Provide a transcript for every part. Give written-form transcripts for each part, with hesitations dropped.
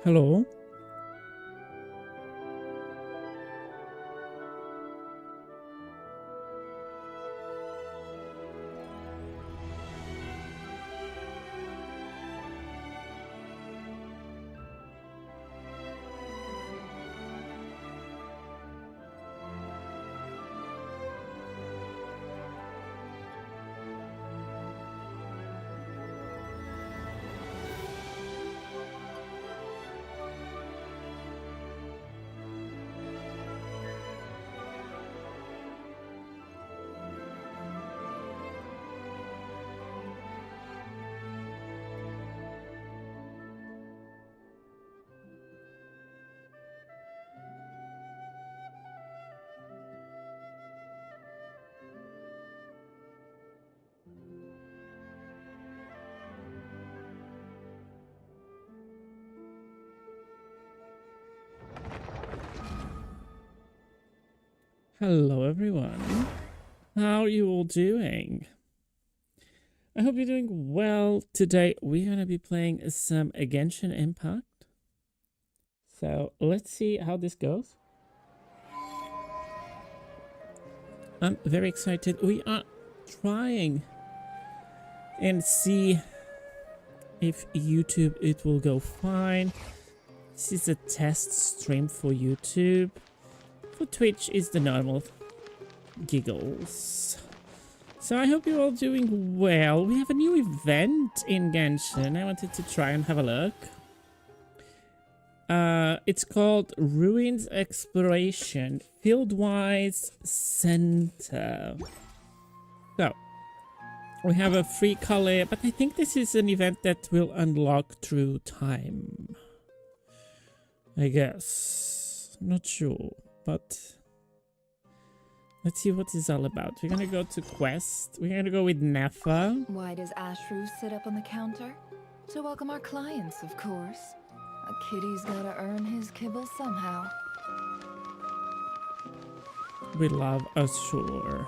Hello? Hello everyone. How are you all doing? I hope you're doing well. Today we're going to be playing some Genshin Impact. So let's see how this goes. I'm very excited. We are trying and see if YouTube it will go fine. This is a test stream for YouTube. For Twitch is the normal giggles. So I hope you're all doing well. We have a new event in Genshin. I wanted to try and have a look. It's called Ruins Exploration Fieldwise Center. So we have a free color, but I think this is an event that will unlock through time. I guess. I'm not sure. But let's see what it's all about. We're gonna go to quest. We're gonna go with Nefa. Why does Ashru sit up on the counter? To welcome our clients, of course. A kitty's gotta earn his kibble somehow. We love Ashur.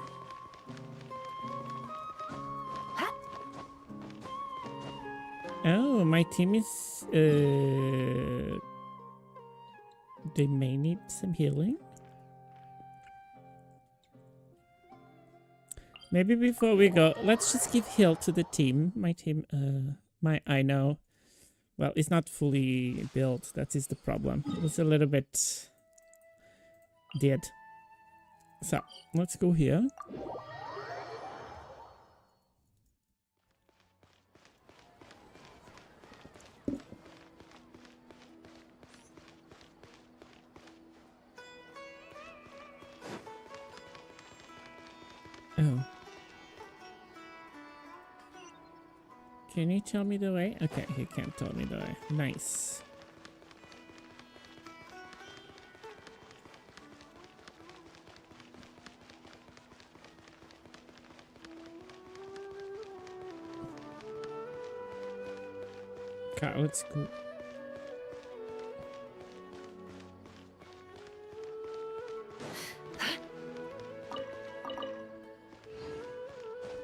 Oh, my team is they may need some healing. Maybe before we go, let's just give heal to the team. My team, I know. Well, it's not fully built. That is the problem. It was a little bit dead. So, let's go here. Oh. Can you tell me the way? Okay, he can't tell me the way. Nice. Okay, let's go.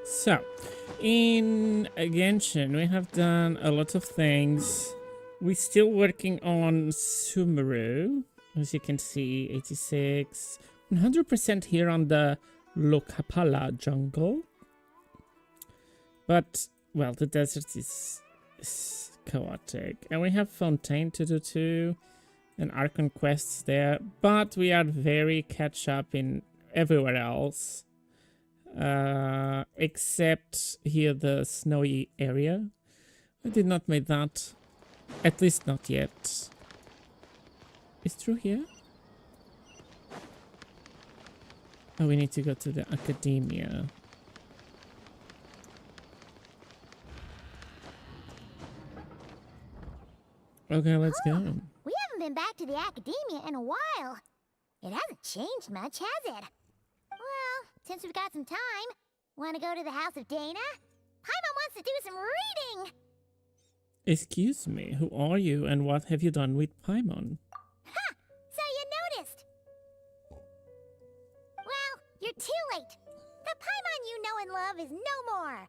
So, in Genshin, we have done a lot of things. We're still working on Sumeru. As you can see, 86. 100% here on the Lokapala jungle. But, well, the desert is chaotic. And we have Fontaine to do too. And Archon quests there. But we are very catch up in everywhere else. Except here the snowy area. I did not make that. At least not yet. Is through here? Oh, we need to go to the academia. Okay, let's go. We haven't been back to the academia in a while. It hasn't changed much, has it? Well, since we've got some time, want to go to the house of Dana? Paimon wants to do some reading! Excuse me, who are you and what have you done with Paimon? Ha! So you noticed! Well, you're too late. The Paimon you know and love is no more.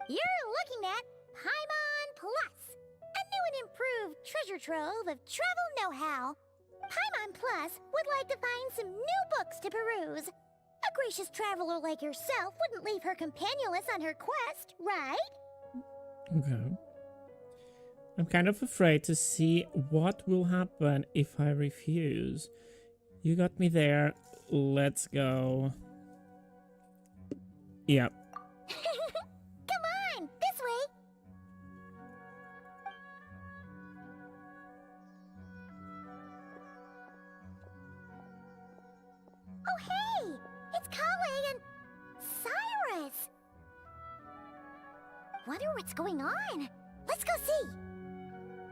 You're looking at Paimon Plus, a new and improved treasure trove of travel know-how. Paimon Plus would like to find some new books to peruse. A gracious traveler like yourself wouldn't leave her companionless on her quest, right? Okay. I'm kind of afraid to see what will happen if I refuse. You got me there. Let's go. Yep. Come on, this way. Oh, hey! It's Kale and Cyrus! Wonder what's going on. Let's go see.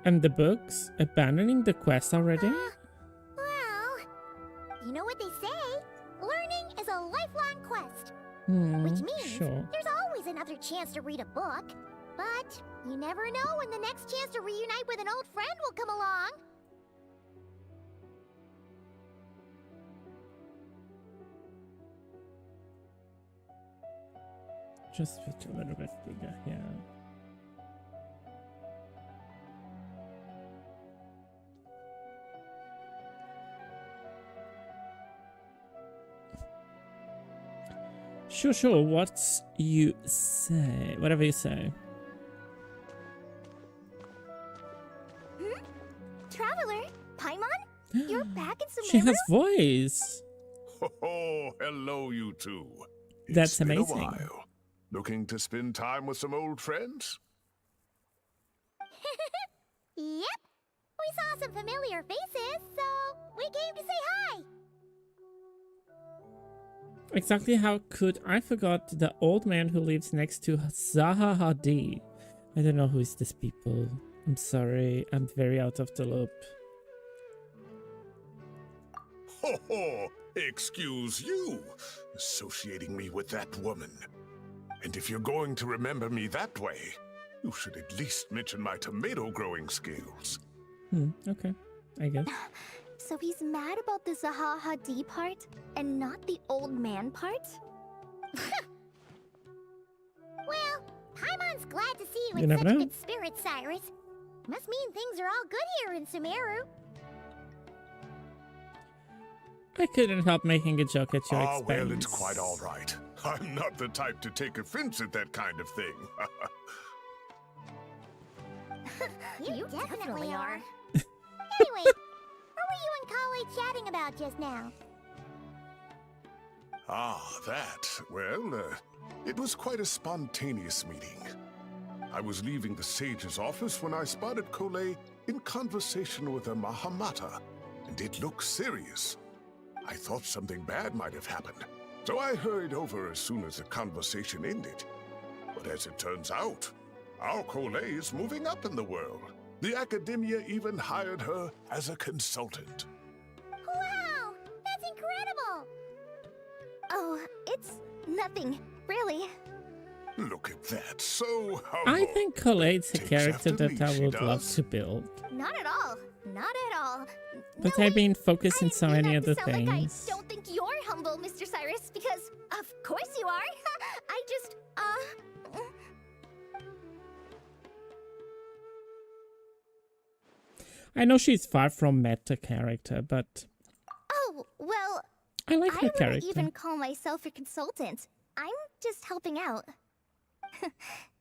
And the books? Abandoning the quest already? Well, you know what they say. Learning is a lifelong quest. Hmm, Which means sure. there's always another chance to read a book. But you never know when the next chance to reunite with an old friend will come along. Just fit a little bit bigger here. Sure. What's you say? Whatever you say. Traveler, Paimon, you're back in Sumeru? She has voice. Oh, hello, you two. That's It's been amazing. a while. Looking to spend time with some old friends? Yep. We saw some familiar faces, so we came to say hi. Exactly how could I forgot the old man who lives next to Zaha Hadid? I don't know who is this people. I'm sorry, I'm very out of the loop. Ho ho! Excuse you, associating me with that woman. And if you're going to remember me that way, you should at least mention my tomato growing skills. Okay, I guess. So he's mad about the Zaha Hadid part and not the old man part? Well, Paimon's glad to see you You in never such know. good spirits, Cyrus. Must mean things are all good here in Sumeru. I couldn't help making a joke at your Ah, expense. well, it's quite all right. I'm not the type to take offense at that kind of thing. You definitely are. Anyway, what were you and Kale chatting about just now? Ah, that. Well, it was quite a spontaneous meeting. I was leaving the sage's office when I spotted Kole in conversation with a Mahamata, and it looked serious. I thought something bad might have happened, so I hurried over as soon as the conversation ended. But as it turns out, our Kole is moving up in the world. The academia even hired her as a consultant. Wow, that's incredible! Oh, it's nothing, really. Look at that, so I humble. think Colette's a Takes character after that me, I she would love does. to build. Not at all. Not at all. But No, I've been I focusing didn't so mean many that to other sound like things. I don't think you're humble, Mr. Cyrus, because of course you are. I just, I know she's far from meta character, but Oh, well, I like I her wouldn't character. even call myself a consultant. I'm just helping out.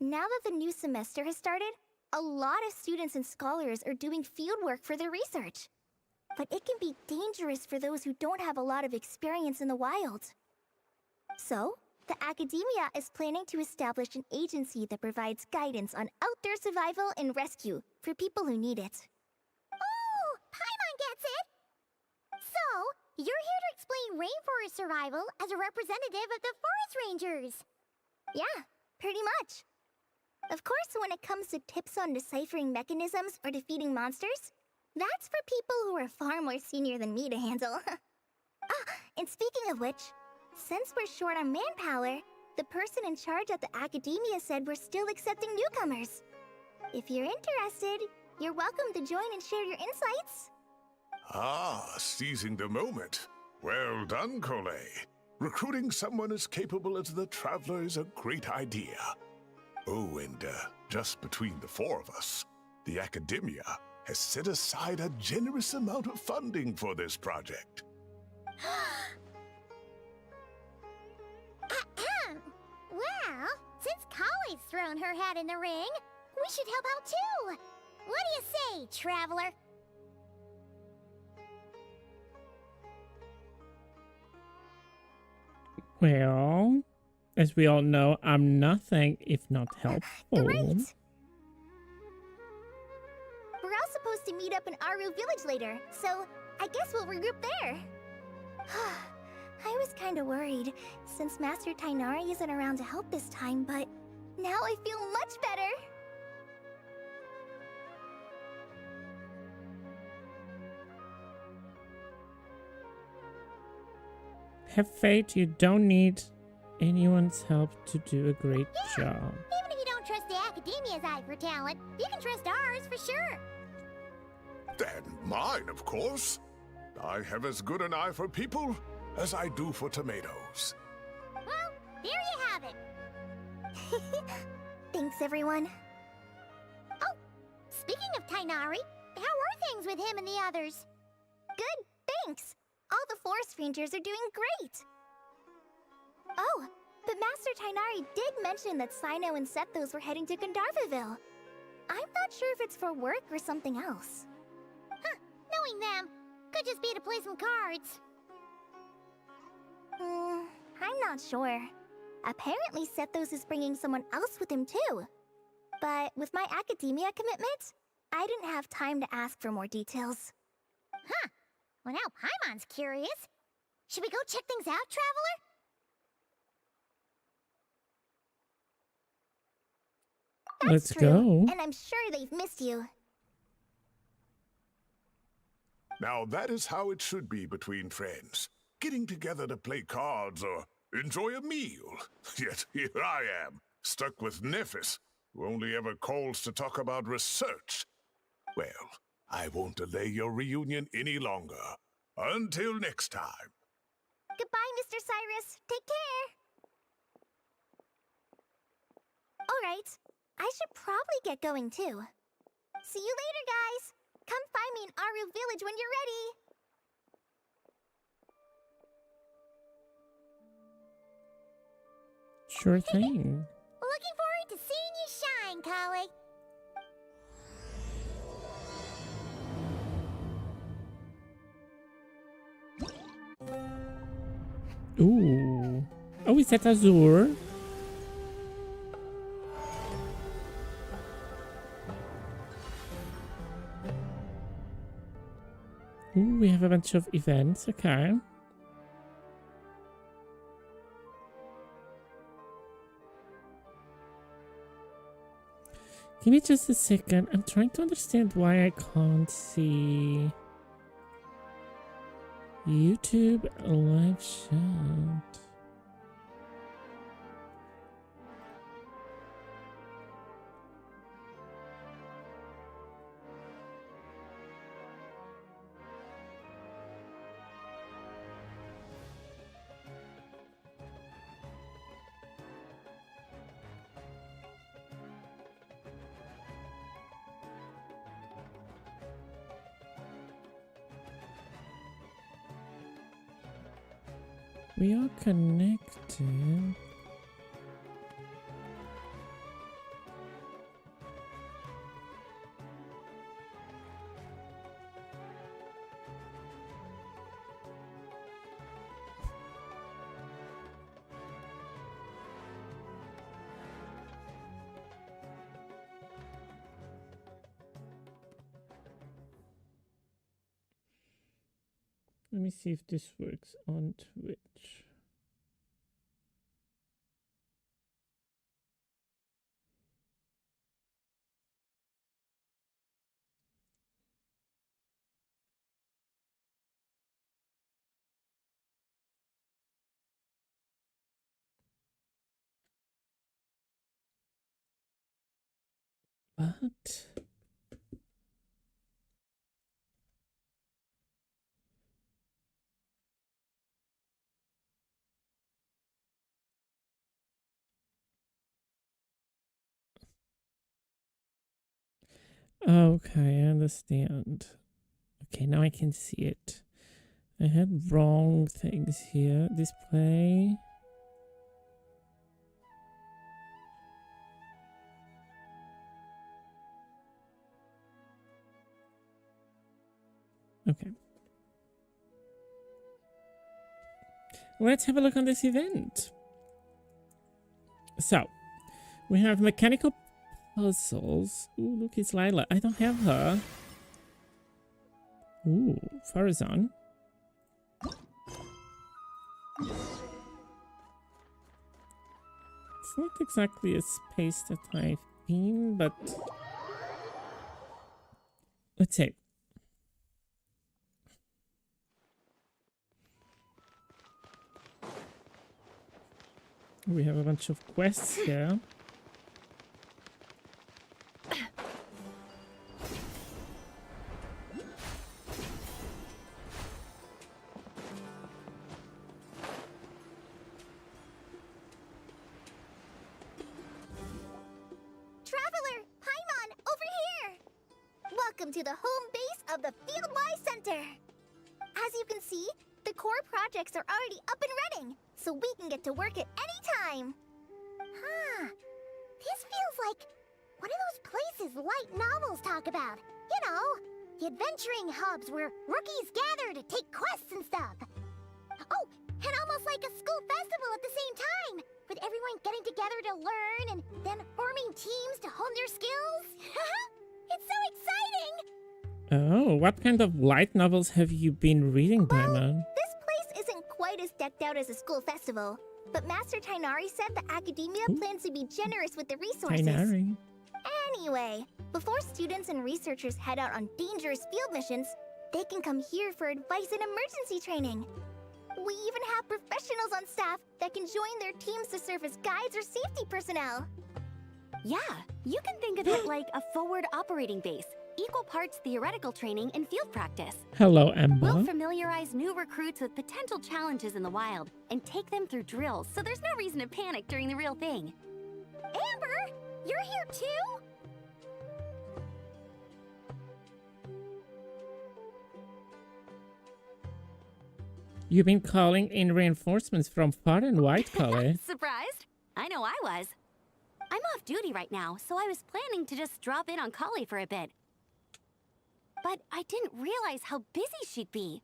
Now that the new semester has started, a lot of students and scholars are doing fieldwork for their research. But it can be dangerous for those who don't have a lot of experience in the wild. So, the academia is planning to establish an agency that provides guidance on outdoor survival and rescue for people who need it. Oh, Paimon gets it! So, you're here to explain rainforest survival as a representative of the forest rangers. Yeah, pretty much. Of course, when it comes to tips on deciphering mechanisms or defeating monsters, that's for people who are far more senior than me to handle. And speaking of which, since we're short on manpower, the person in charge at the academia said we're still accepting newcomers. If you're interested, you're welcome to join and share your insights. Ah, seizing the moment. Well done, Kole. Recruiting someone as capable as the Traveler is a great idea. Oh, and just between the four of us, the academia has set aside a generous amount of funding for this project. Well, since Kali's thrown her hat in the ring, we should help out too. What do you say, traveler? Well, as we all know, I'm nothing if not helpful. Great! We're all supposed to meet up in Aru Village later, so I guess we'll regroup there. I was kinda worried, since Master Tainari isn't around to help this time, but now I feel much better! Have faith, you don't need anyone's help to do a great job. Even if you don't trust the Academia's eye for talent, you can trust ours for sure. And mine, of course. I have as good an eye for people as I do for tomatoes. Well, there you have it. Thanks, everyone. Oh, speaking of Tainari, how are things with him and the others? Good, thanks! All the forest rangers are doing great! Oh, but Master Tainari did mention that Sino and Sethos were heading to Gandharvaville. I'm not sure if it's for work or something else. Huh, knowing them, could just be to play some cards. I'm not sure. Apparently Sethos is bringing someone else with him too. But with my academia commitment, I didn't have time to ask for more details. Huh. Well, now Paimon's curious. Should we go check things out, traveler? Let's True, go. and I'm sure they've missed you. Now that is how it should be between friends. Getting together to play cards or enjoy a meal. Yet here I am, stuck with Nephis, who only ever calls to talk about research. Well, I won't delay your reunion any longer. Until next time. Goodbye, Mr. Cyrus. Take care. Alright, I should probably get going too. See you later, guys. Come find me in Aru Village when you're ready. Sure thing. Looking forward to seeing you shine, Kali. Ooh. Oh, is that Azure? Ooh, we have a bunch of events, okay. Give me just a second. I'm trying to understand why I can't see YouTube live chat. We are connected. Let me see if this works on Twitch. But Okay, I understand. Okay, now I can see it. I had wrong things here. Display. Okay. Let's have a look on this event. So, we have mechanical puzzles. Ooh, look, it's Lila. I don't have her. Ooh, Farazan. It's not exactly a space that I've been, but let's see. We have a bunch of quests here. Traveler, Paimon, over here! Welcome to the home base of the Fieldwise Center. As you can see, the core projects are already up and running, so we can get to work at any time. Huh. This feels like one of those places light novels talk about. You know, the adventuring hubs where rookies gather to take quests and stuff. Oh, and almost like a school festival at the same time, with everyone getting together to learn and then forming teams to hone their skills. It's so exciting! Oh, what kind of light novels have you been reading, Paimon? This place isn't quite as decked out as a school festival, but Master Tainari said the academia plans to be generous with the resources. Tainari. Anyway, before students and researchers head out on dangerous field missions, they can come here for advice and emergency training. We even have professionals on staff that can join their teams to serve as guides or safety personnel. Yeah, you can think of it like a forward operating base, equal parts theoretical training and field practice. Hello, We'll Emma. familiarize new recruits with potential challenges in the wild and take them through drills so there's no reason to panic during the real thing. Amber, you're here too? You've been calling in reinforcements from far and wide, Collie. Surprised? I know I was. I'm off duty right now, so I was planning to just drop in on Kali for a bit. But I didn't realize how busy she'd be.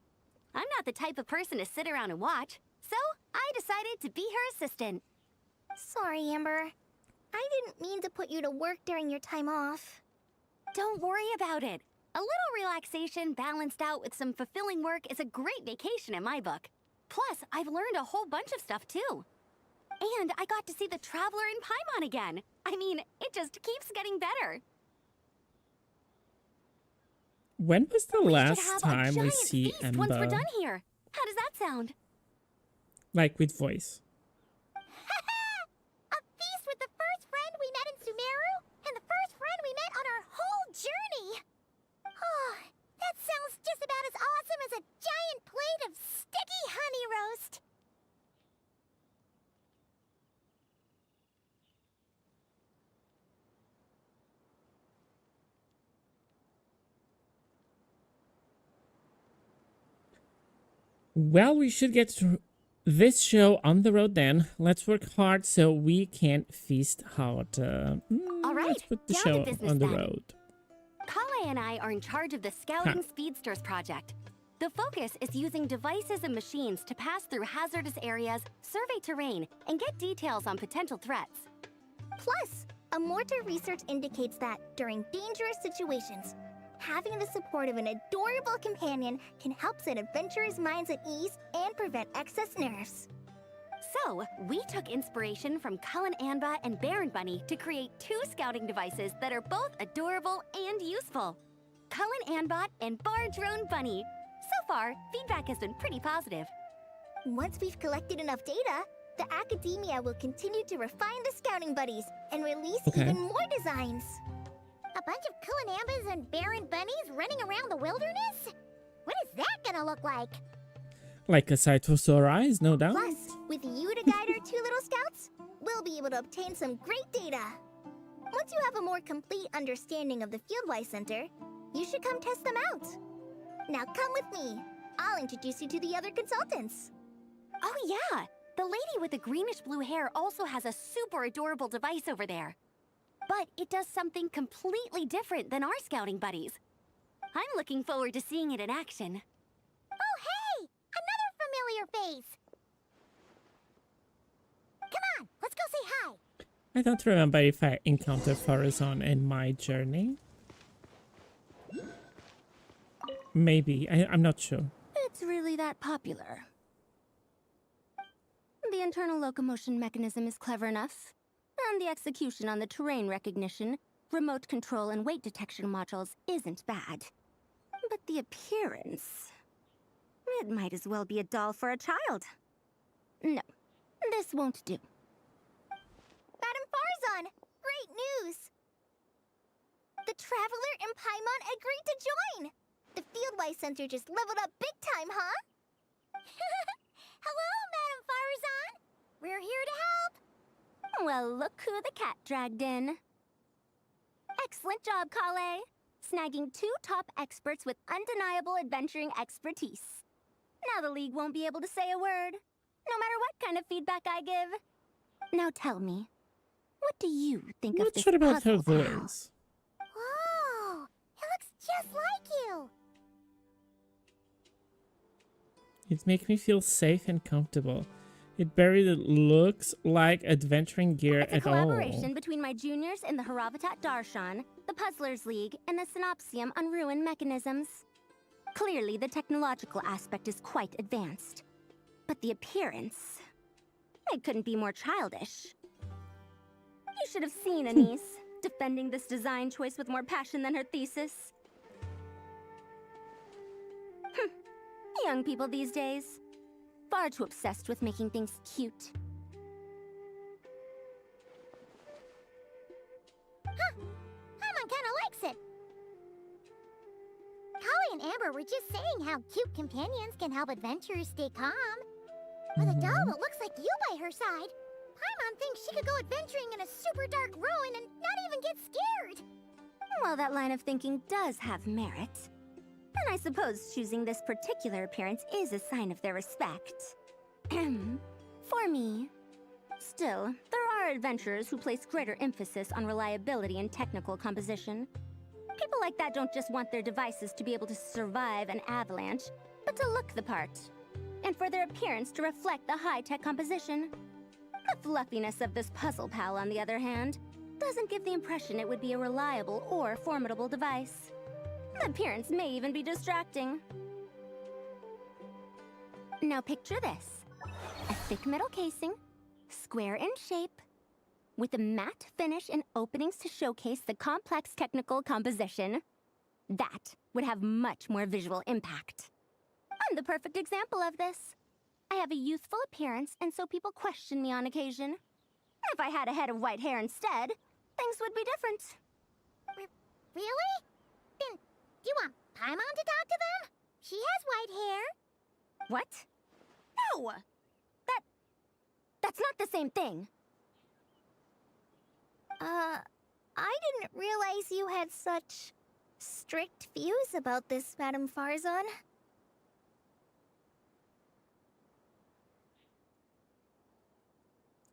I'm not the type of person to sit around and watch, so I decided to be her assistant. Sorry, Amber. I didn't mean to put you to work during your time off. Don't worry about it. A little relaxation balanced out with some fulfilling work is a great vacation in my book. Plus, I've learned a whole bunch of stuff too. And I got to see the Traveler in Paimon again. I mean, it just keeps getting better. When was the We should last have a time we giant see feast once we're Ember? done here. How does that sound? Like with voice. A feast with the first friend we met in Sumeru, and the first friend we met on our whole journey. Oh, that sounds just about as awesome as a giant plate of sticky honey roast. Well, we should get this show on the road then. Let's work hard so we can feast harder. All right, Let's put the down to show business on the then. road. Kale and I are in charge of the Scouting Speedsters project. The focus is using devices and machines to pass through hazardous areas, survey terrain, and get details on potential threats. Plus, a mortar research indicates that during dangerous situations, having the support of an adorable companion can help set adventurers' minds at ease and prevent excess nerves. So, we took inspiration from Cullen Anba and Baron Bunny to create 2 scouting devices that are both adorable and useful. Cullen Anbot and Bar Drone Bunny. So far, feedback has been pretty positive. Once we've collected enough data, the academia will continue to refine the scouting buddies and release even more designs. A bunch of Kulanambas and Baron Bunnies running around the wilderness? What is that gonna look like? Like a sight for sore eyes, no doubt. Plus, with you to guide our 2 little scouts, we'll be able to obtain some great data. Once you have a more complete understanding of the Fieldwise Center, you should come test them out. Now come with me. I'll introduce you to the other consultants. Oh yeah! The lady with the greenish-blue hair also has a super adorable device over there. But it does something completely different than our scouting buddies. I'm looking forward to seeing it in action. Oh, hey! Another familiar face! Come on, let's go say hi! I don't remember if I encountered Farazan in my journey. Maybe. I'm not sure. It's really that popular. The internal locomotion mechanism is clever enough, and the execution on the terrain recognition, remote control, and weight detection modules isn't bad. But the appearance... it might as well be a doll for a child. No, this won't do. Madam Farzan, great news! The Traveler and Paimon agreed to join! The Fieldwise Center just leveled up big time, huh? Hello, Madam Farazan! We're here to help! Well, look who the cat dragged in. Excellent job, Kale. Snagging 2 top experts with undeniable adventuring expertise. Now the League won't be able to say a word, no matter what kind of feedback I give. Now tell me, what do you think of Not this sure about her puzzle pal? voice. Whoa! It looks just like you! It makes me feel safe and comfortable. It barely looks like adventuring gear It's a at all. collaboration between my juniors in the Haravatat Darshan, the Puzzlers League, and the Synopsium on Ruin Mechanisms. Clearly, the technological aspect is quite advanced. But the appearance... it couldn't be more childish. You should have seen Anise, defending this design choice with more passion than her thesis. Young people these days. Far too obsessed with making things cute. Paimon kinda likes it. Holly and Amber were just saying how cute companions can help adventurers stay calm. With a doll that looks like you by her side, Paimon thinks she could go adventuring in a super dark ruin and not even get scared. Well, that line of thinking does have merit. And I suppose choosing this particular appearance is a sign of their respect. For me. Still, there are adventurers who place greater emphasis on reliability and technical composition. People like that don't just want their devices to be able to survive an avalanche, but to look the part. And for their appearance to reflect the high-tech composition. The fluffiness of this puzzle pal, on the other hand, doesn't give the impression it would be a reliable or formidable device. The appearance may even be distracting. Now picture this. A thick metal casing, square in shape, with a matte finish and openings to showcase the complex technical composition. That would have much more visual impact. I'm the perfect example of this. I have a youthful appearance, and so people question me on occasion. If I had a head of white hair instead, things would be different. Really? Then, do you want Paimon to talk to them? She has white hair. What? No! That's not the same thing. I didn't realize you had such strict views about this, Madam Farzan.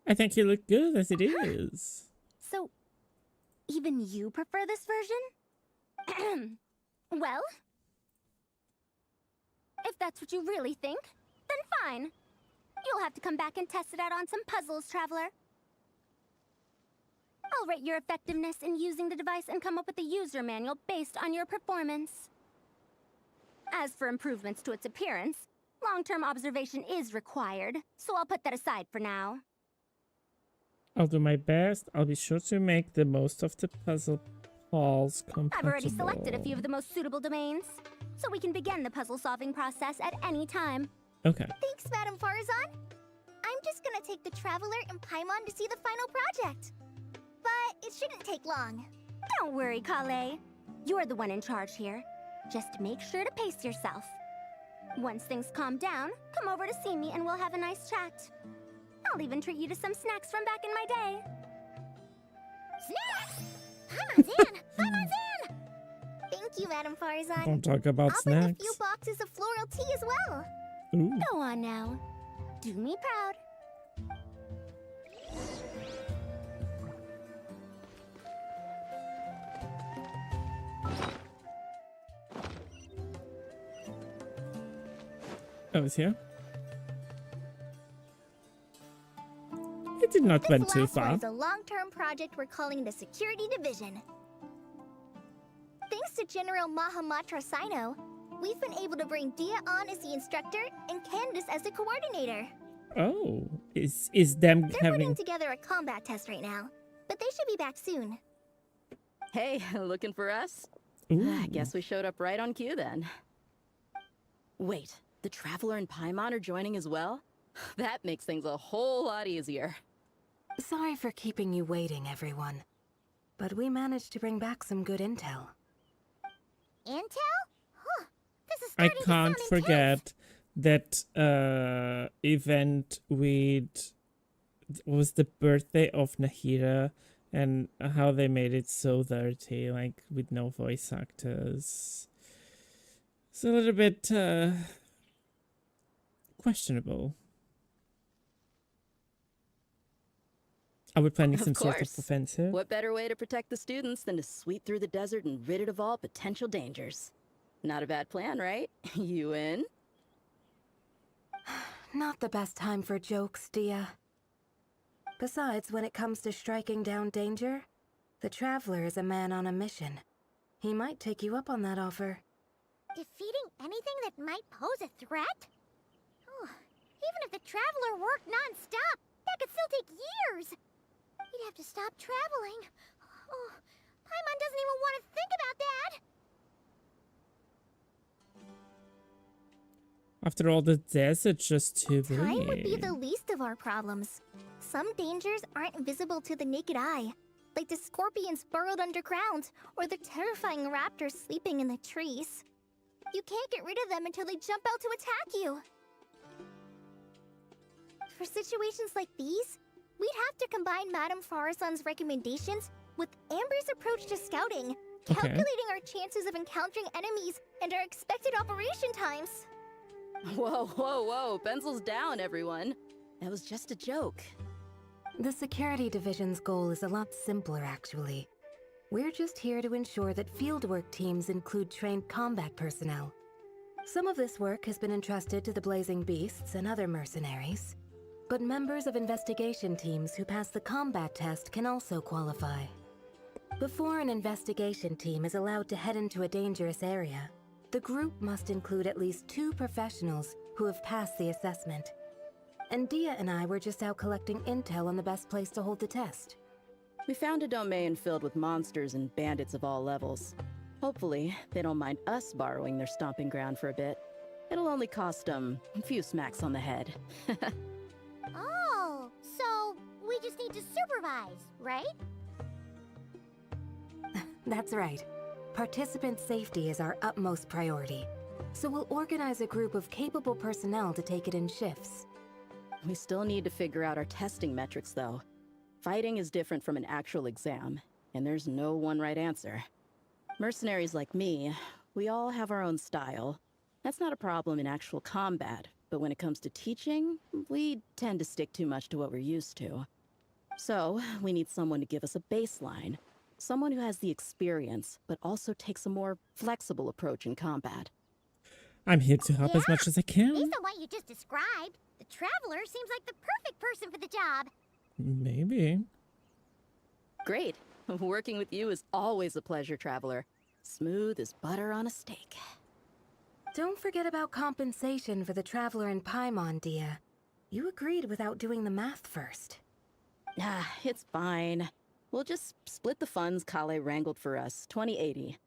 I think you look good as it is. So, even you prefer this version? Well, if that's what you really think, then fine. You'll have to come back and test it out on some puzzles, Traveler. I'll rate your effectiveness in using the device and come up with a user manual based on your performance. As for improvements to its appearance, long-term observation is required, so I'll put that aside for now. I'll do my best. I'll be sure to make the most of the puzzle balls compatible. I've already selected a few of the most suitable domains, so we can begin the puzzle-solving process at any time. Okay. Thanks, Madam Farzan. I'm just gonna take the Traveler and Paimon to see the final project. But it shouldn't take long. Don't worry, Kale. You're the one in charge here. Just make sure to pace yourself. Once things calm down, come over to see me and we'll have a nice chat. I'll even treat you to some snacks from back in my day. Snacks! Paimon's in! Paimon's in! Thank you, Madam Farzan. Don't talk about I'll bring a snacks. few boxes of floral tea as well. Ooh. Go on now. Do me proud. Oh, it's here. It did not This went too last one far. is a long-term project we're calling the Security Division. Thanks to General Mahamatra Sino, we've been able to bring Dia on as the instructor and Candace as the coordinator. Oh, is them They're having? putting together a combat test right now, but they should be back soon. Hey, looking for us? Ooh. I guess we showed up right on cue then. Wait, the Traveler and Paimon are joining as well? That makes things a whole lot easier. Sorry for keeping you waiting, everyone. But we managed to bring back some good intel. Intel? Huh. This is I starting to can't sound intense. forget that event with what was the birthday of Nahira and how they made it so dirty, like with no voice actors. It's a little bit questionable. Are we planning Of some sort of course. offensive? What better way to protect the students than to sweep through the desert and rid it of all potential dangers? Not a bad plan, right? You in? Not the best time for jokes, Dia. Besides, when it comes to striking down danger, the Traveler is a man on a mission. He might take you up on that offer. Defeating anything that might pose a threat? Oh, even if the Traveler worked non-stop, that could still take years. You'd have to stop traveling. Oh, Paimon doesn't even want to think about that. After all, the desert's just too big. Time would be the least of our problems. Some dangers aren't visible to the naked eye, like the scorpions burrowed underground or the terrifying raptors sleeping in the trees. You can't get rid of them until they jump out to attack you. For situations like these, we'd have to combine Madame Farazan's recommendations with Amber's approach to scouting, calculating our chances of encountering enemies and our expected operation times. Whoa, whoa, whoa, pencils down, everyone. That was just a joke. The Security Division's goal is a lot simpler, actually. We're just here to ensure that fieldwork teams include trained combat personnel. Some of this work has been entrusted to the Blazing Beasts and other mercenaries, but members of investigation teams who pass the combat test can also qualify. Before an investigation team is allowed to head into a dangerous area, the group must include at least 2 professionals who have passed the assessment. And Dia and I were just out collecting intel on the best place to hold the test. We found a domain filled with monsters and bandits of all levels. Hopefully, they don't mind us borrowing their stomping ground for a bit. It'll only cost them a few smacks on the head. Oh, so we just need to supervise, right? That's right. Participant safety is our utmost priority. So we'll organize a group of capable personnel to take it in shifts. We still need to figure out our testing metrics, though. Fighting is different from an actual exam, and there's no one right answer. Mercenaries like me, we all have our own style. That's not a problem in actual combat, but when it comes to teaching, we tend to stick too much to what we're used to. So, we need someone to give us a baseline. Someone who has the experience, but also takes a more flexible approach in combat. I'm here to help as much as I can. Based on what you just described, the Traveler seems like the perfect person for the job. Maybe. Great. Working with you is always a pleasure, Traveler. Smooth as butter on a steak. Don't forget about compensation for the Traveler and Paimon, Dia. You agreed without doing the math first. Ah, it's fine. We'll just split the funds Kale wrangled for us, 20-80.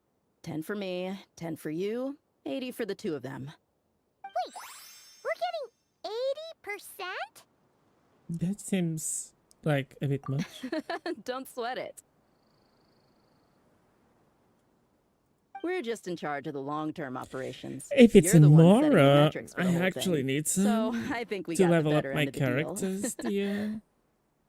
10 for me, 10 for you, 80 for the 2 of them. Wait, we're getting 80%? That seems like a bit much. Don't sweat it. We're just in charge of the long-term operations. If it's You're the in one setting the Mora, metrics for the I whole actually thing. need So, some I think we to got the level up better my end of the deal. characters, dear.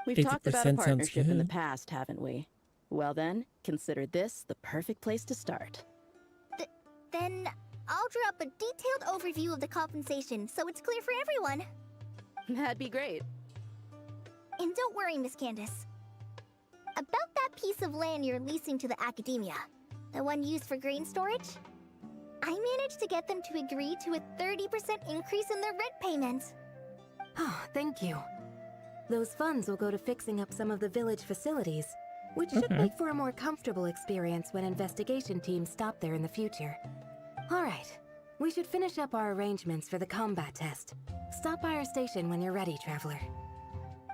We've talked about a 80% sounds partnership in the good. past, haven't we? Well then, consider this the perfect place to start. Then I'll draw up a detailed overview of the compensation so it's clear for everyone. That'd be great. And don't worry, Miss Candace. About that piece of land you're leasing to the academia, the one used for grain storage, I managed to get them to agree to a 30% increase in their rent payments. Oh, thank you. Those funds will go to fixing up some of the village facilities, which should make for a more comfortable experience when investigation teams stop there in the future. All right, we should finish up our arrangements for the combat test. Stop by our station when you're ready, Traveler.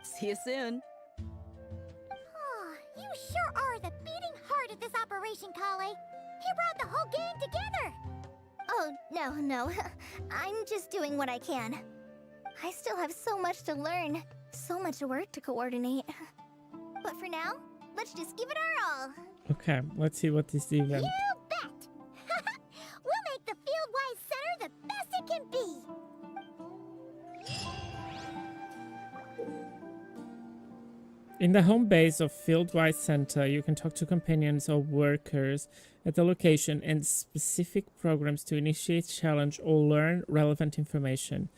See you soon. Oh, you sure are the beating heart of this operation, Kale. You brought the whole gang together. Oh, no. I'm just doing what I can. I still have so much to learn, so much work to coordinate. But for now, let's just give it our all. Okay, let's see what this event. You bet! We'll make the Fieldwise Center the best it can be. In the home base of Fieldwise Center, you can talk to companions or workers at the location and specific programs to initiate, challenge, or learn relevant information,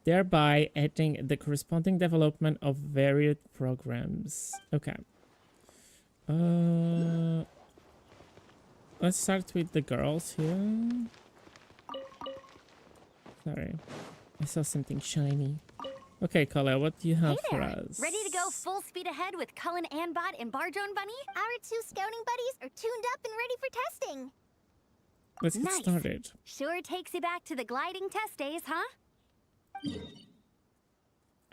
thereby aiding the corresponding development of varied programs. Okay. Let's start with the girls here. Sorry, I saw something shiny. Okay, Kale, what do you have for us? Ready to go full speed ahead with Cullen Anbot and Bardrone Bunny? Our 2 scouting buddies are tuned up and ready for testing. Let's get Nice. started. Sure takes you back to the gliding test days, huh?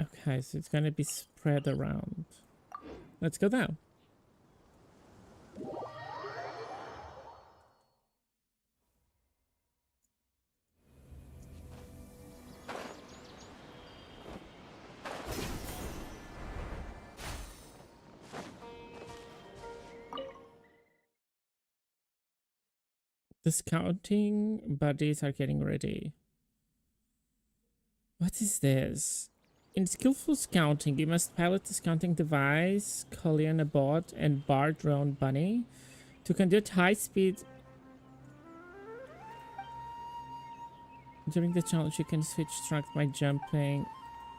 Okay, so it's gonna be spread around. Let's go down. The scouting buddies are getting ready. What is this? In skillful scouting, you must pilot the scouting device, Cullen a bot, and Bardrone Bunny to conduct high speed. During the challenge, you can switch tracks by jumping.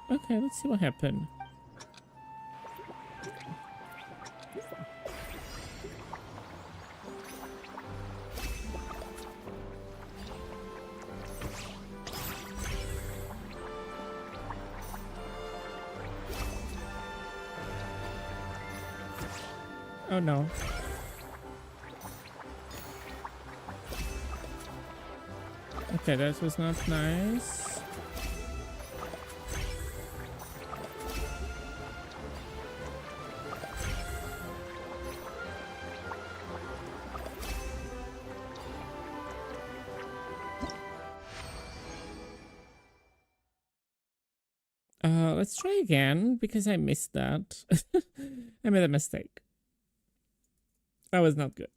Okay, let's see what happened. Oh no. Okay, that was not nice. Let's try again because I missed that. I made a mistake. That was not good.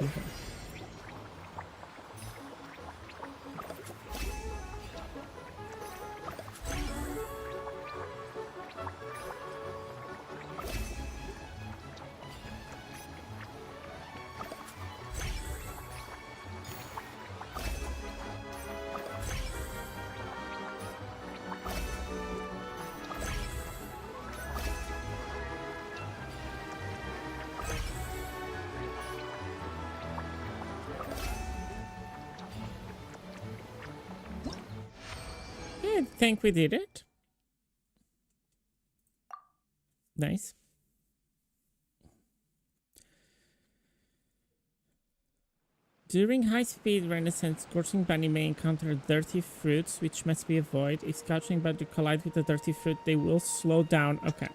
Okay. I think we did it. Nice. During high-speed renaissance, Scorching Bunny may encounter dirty fruits, which must be avoided. If Scorching Bunny collide with the dirty fruit, they will slow down. Okay.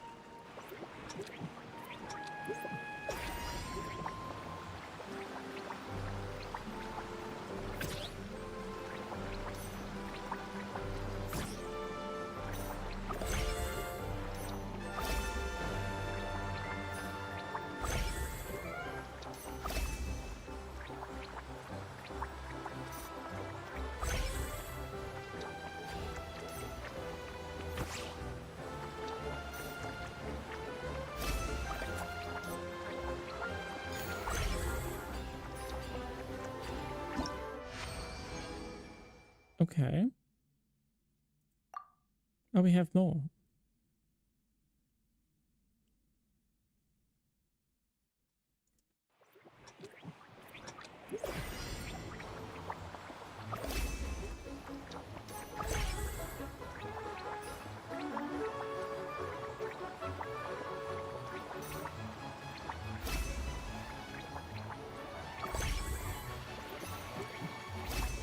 Okay. Oh, we have more.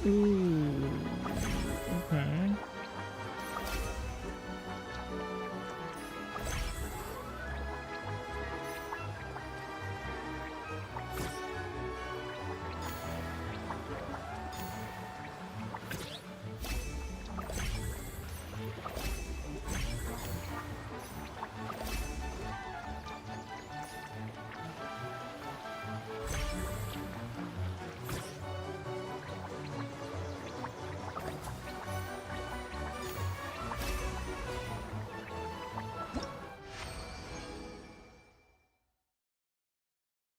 Ooh. Okay.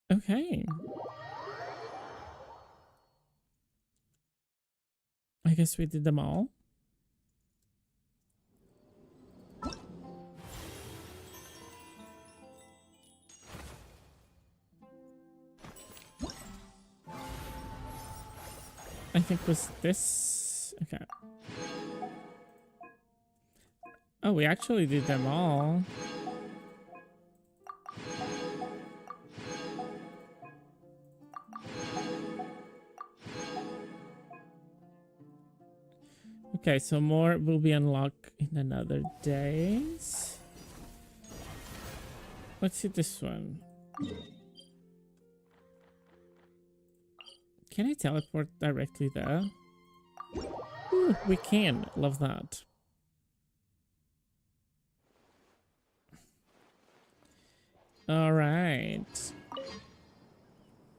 Okay. I guess we did them all. I think was this. Okay. Oh, we actually did them all. Okay, so more will be unlocked in another days. Let's see this one. Can I teleport directly there? Ooh, we can. Love that. All right.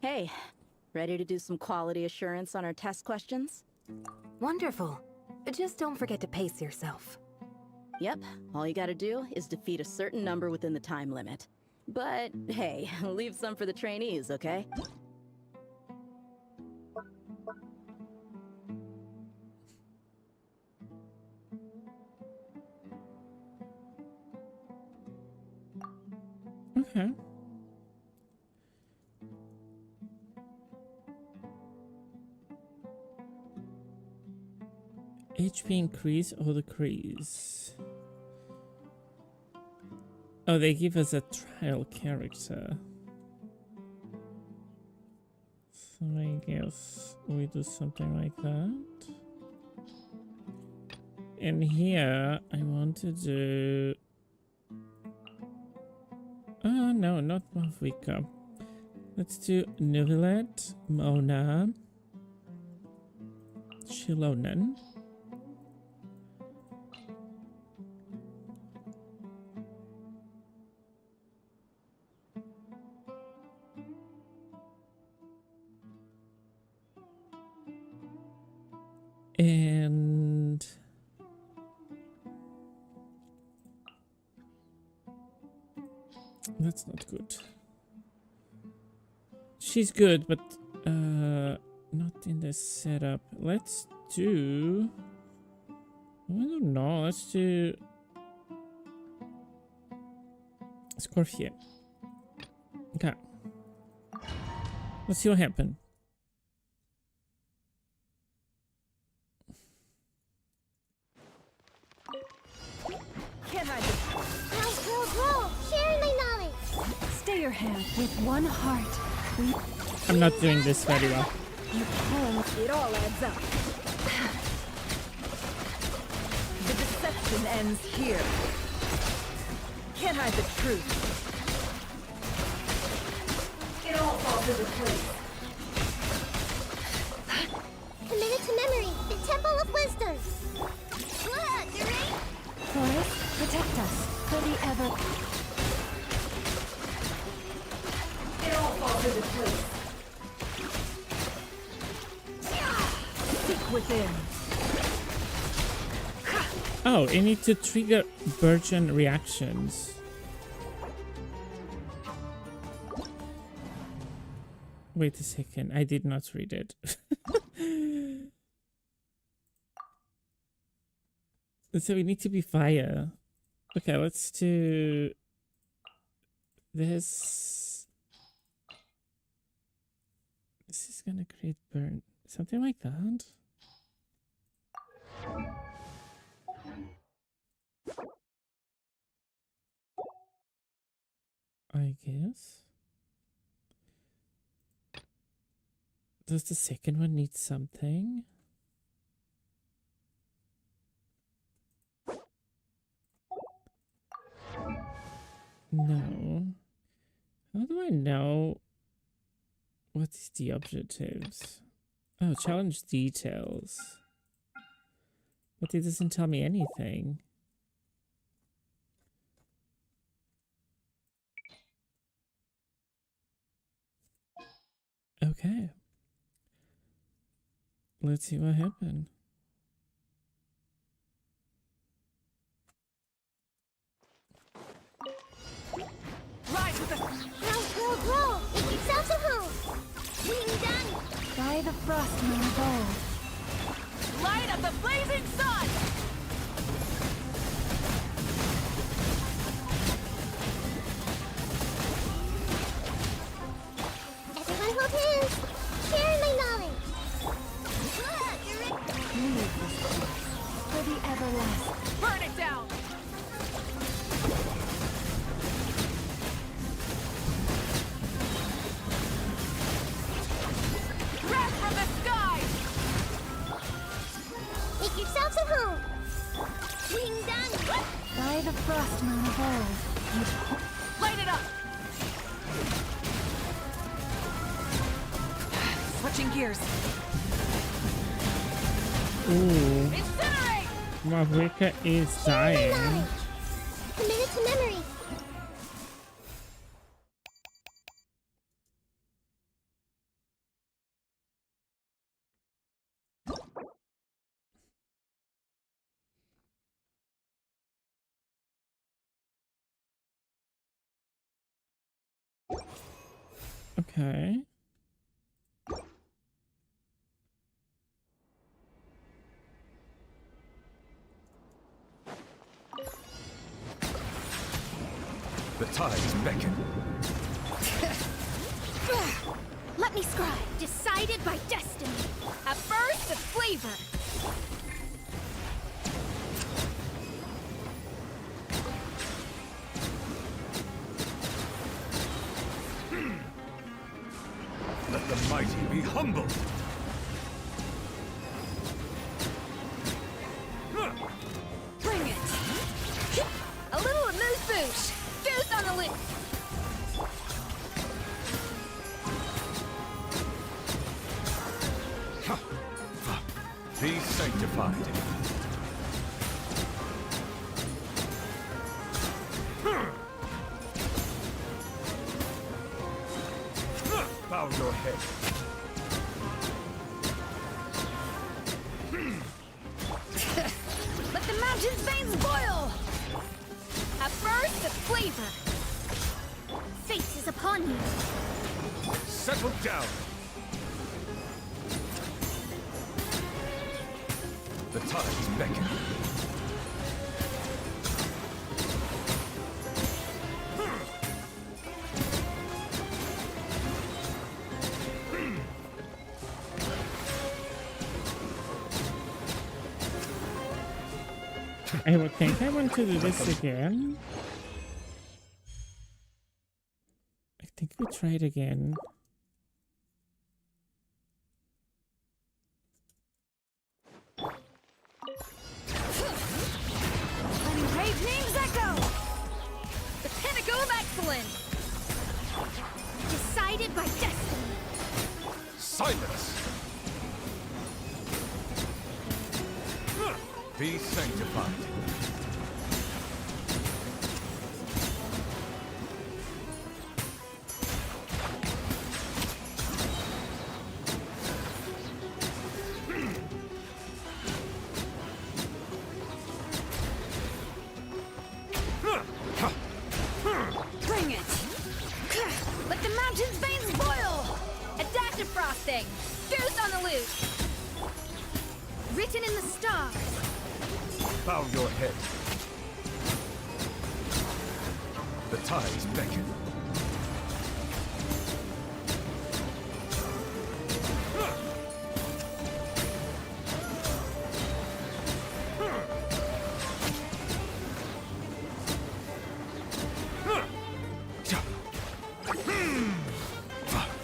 Hey, ready to do some quality assurance on our test questions? Wonderful. Just don't forget to pace yourself. Yep, all you gotta do is defeat a certain number within the time limit. But hey, leave some for the trainees, okay? Okay. HP increase or decrease? Oh, they give us a trial character. So I guess we do something like that. And here I want to do... Oh, no, not Mavika. Let's do Nuvilet, Mona, Shilonen. And that's not good. She's good, but not in the setup. Let's do... I don't know. Let's do Scorpion. Okay. Let's see what happens. Roll! Sharing my knowledge! Stay your hand with one heart. I'm not doing this very well. You can. It all adds up. The deception ends here. Can't hide the truth. It all falls into place. Committed to memory, the Temple of Wisdom! Forest, protect us. For the ever. It all falls into place. Seek within. Oh, I need to trigger Virgin reactions. Wait a second, I did not read it. So we need to be fire. Okay, let's do this. This is gonna create burn. Something like that. I guess. Does the second one need something? No. How do I know what is the objectives? Oh, challenge details. But it doesn't tell me anything. Okay. Let's see what happened. Rise with us! Roll! Make yourselves at home! Wing done! By the frost moon of old. Light up the blazing sun! Everyone hold hands! Share my knowledge! Leave this place for the everlasting. Burn it down! Wrath from the sky! Make yourselves at home! Wing done! By the frost moon of old. Light it up! Switching gears. Ooh, Incinerate! Mavrika is dying. Committed to memory. Okay. The tides beckon. Let me scribe. Decided by destiny. A burst of flavor. Let the mighty be humbled. Bring it. A little amuse-bouche. Goose on the loose. Be sanctified. Bow your head. Let the mountain's veins boil. A burst of flavor. Fate is upon you. Settle down. The tides beckon. I would think I want to do this again. I think we try it again. Letting brave names echo. The pinnacle of excellence. Decided by destiny. Silence. Be sanctified. Bring it. Let the mountain's veins boil. A dash of frosting. Goose on the loose. Written in the stars. Bow your head. The tides beckon.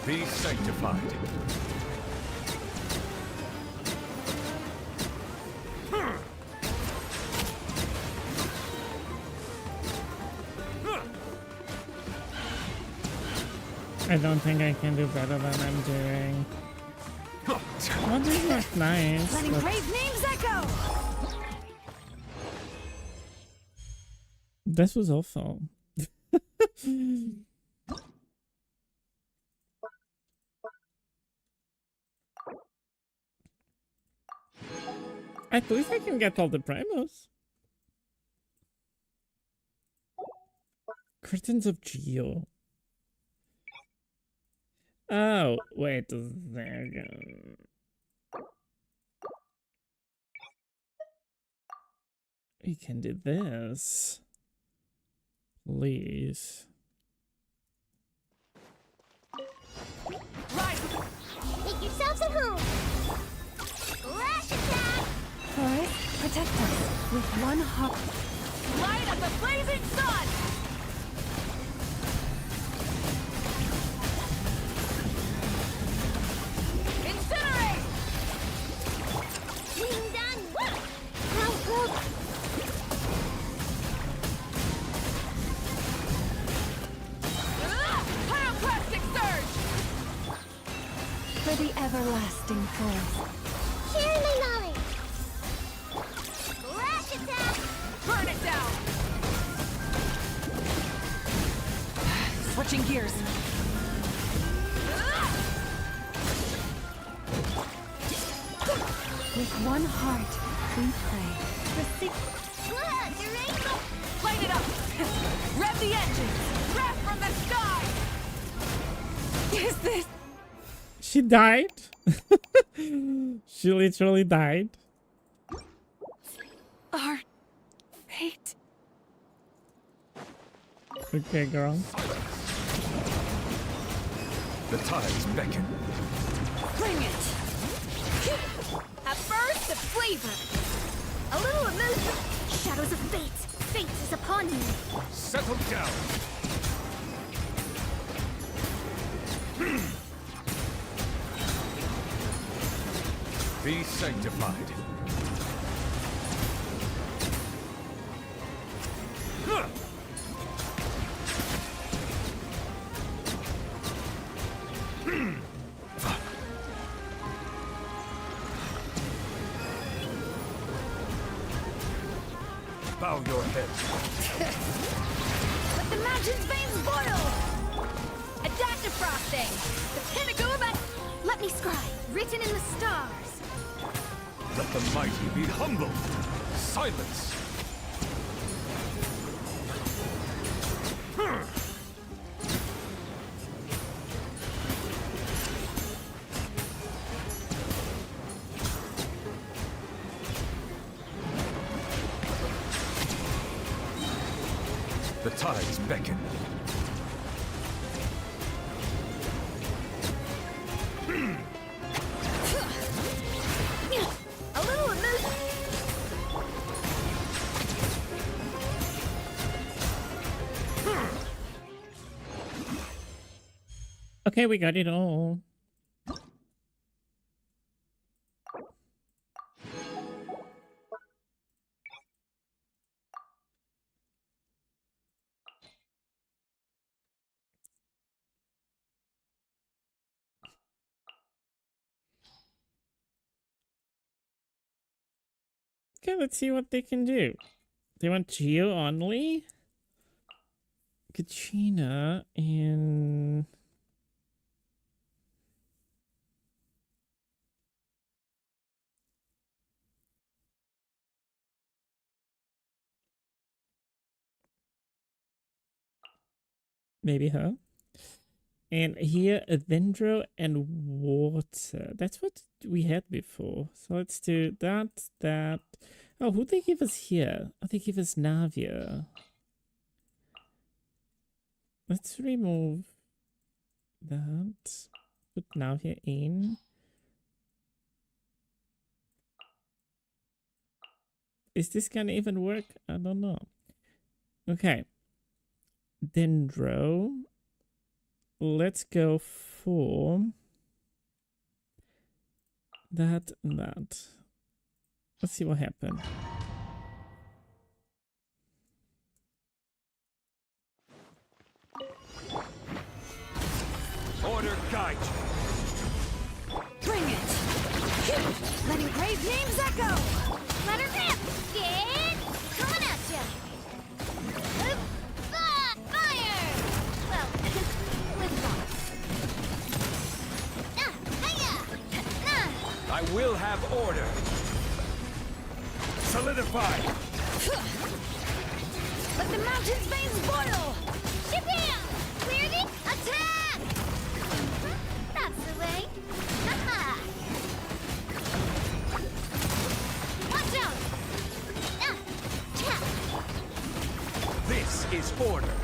Be sanctified. I don't think I can do better than I'm doing. Oh, this look nice. Letting But brave names echo! this was awful. At least I can get all the primos. Curtains of Geo. Oh, wait a second. We can do this. Please. Make yourselves at home. Flash attack! Alright, protect us with one heart. Light of the blazing sun! Incinerate! Ding dong! How good! Pyroclastic surge! For the everlasting force. Share my knowledge. Flash attack! Burn it down! Switching gears. With one heart, we pray. Look, your rainbow! Light it up! Rev the engines! Wrath from the sky! Is this... She died? She literally died. our fate? Okay, girl. The tides beckon. Bring it! A burst of flavor! A little emotion. Shadows of fate. Fate is upon you. Settle down. Be sanctified. Bow your head. Let the mountain's veins boil! A dash of frosting! The pinnacle of it! Let me scry. Written in the stars. Let the mighty be humbled. Silence. The tides beckon. A little emotion. Okay, we got it all. Okay, let's see what they can do. They want Geo only? Kachina and... maybe her. And here, Avendro and Water. That's what we had before. So let's do that, that. Oh, who'd they give us here? Oh, they give us Navia. Let's remove that. Put Navia in. Is this gonna even work? I don't know. Okay. Dendro. Let's go for that and that. Let's see what happened. Order guide you. Bring it! Letting brave names echo! Let her rip! Get coming at ya! Fire! Well, with thoughts. I will have order. Solidify. Let the mountain's veins boil! Shabam! Clear the attack! That's the way. Haha! Watch out! This is order.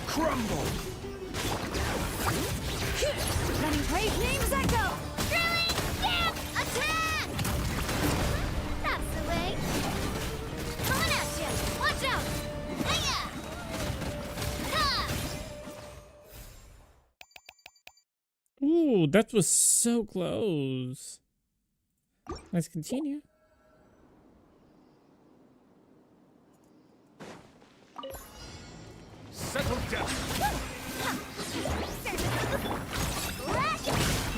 Crumble. Letting brave names echo! Drilling! Stamp! Attack! That's the way. Coming at you! Watch out! Hiya! Ha! Ooh, that was so close. Let's continue. Settle down.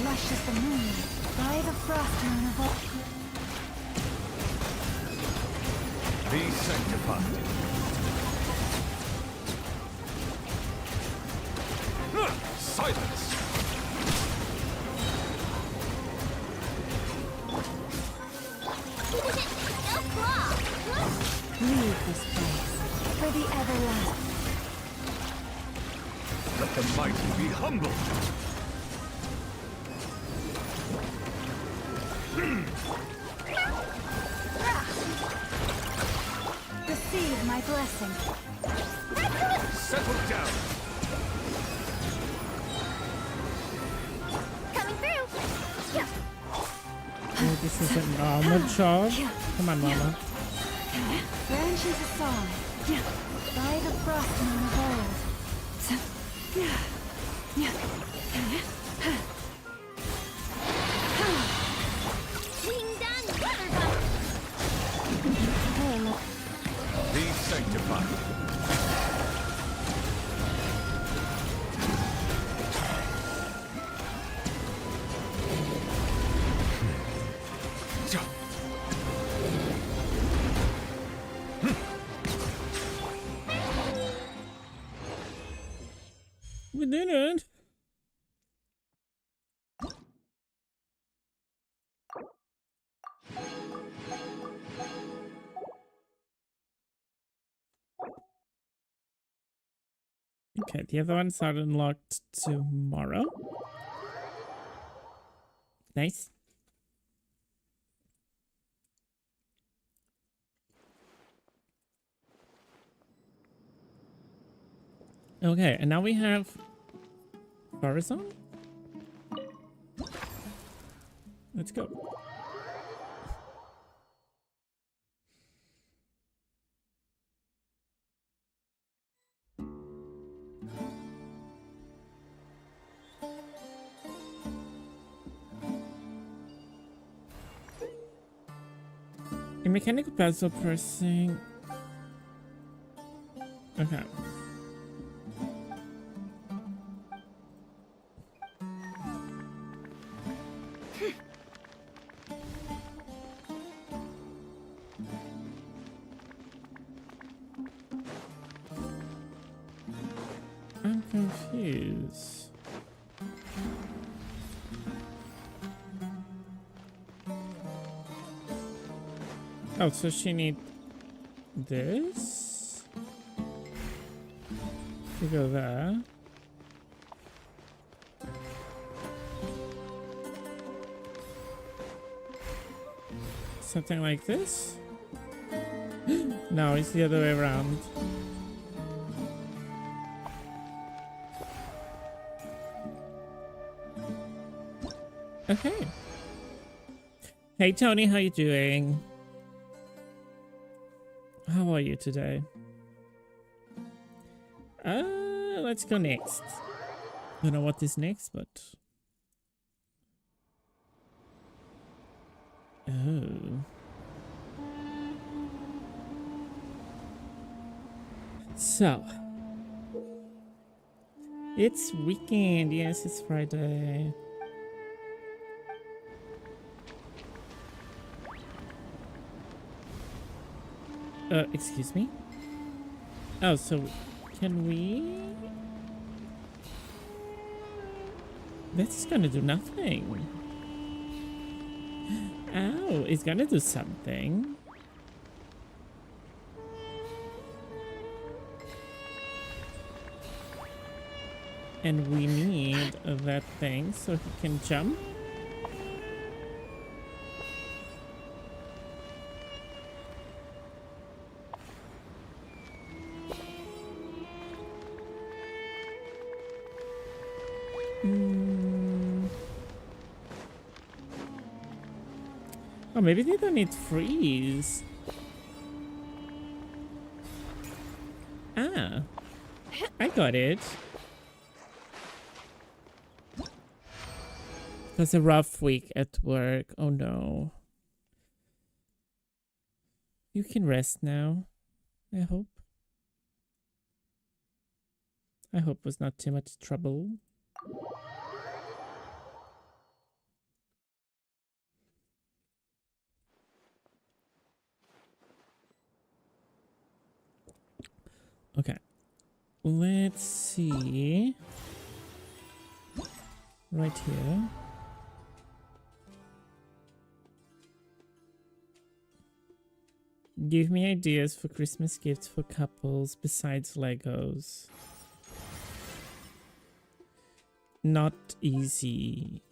Lush as the moon, by the frost moon of all. Be sanctified. Silence. No claw! Leave this place for the everlasting. Let the mighty be humbled. Receive my blessing. Settle down. Coming through! Oh, this is an armor job. Come on, Mama. Branches aside, by the frost moon of old. Ding dong, buttercup! Be sanctified. We did it. Okay, the other ones are unlocked tomorrow. Nice. Okay, and now we have Horizon. Let's go. A mechanical puzzle pressing. Okay. I'm confused. Oh, so she need this to go there. Something like this. No, it's the other way around. Okay. Hey Tony, how you doing? How are you today? Let's go next. Don't know what is next, but... Oh. So. It's weekend. Yes, it's Friday. Excuse me? Oh, so can we? That's gonna do nothing. Oh, it's gonna do something. And we need that thing so he can jump. Oh, maybe they don't need freeze. Ah, I got it. It was a rough week at work. Oh no. You can rest now, I hope. I hope it was not too much trouble. Okay, let's see. Right here. Give me ideas for Christmas gifts for couples besides Legos. Not easy.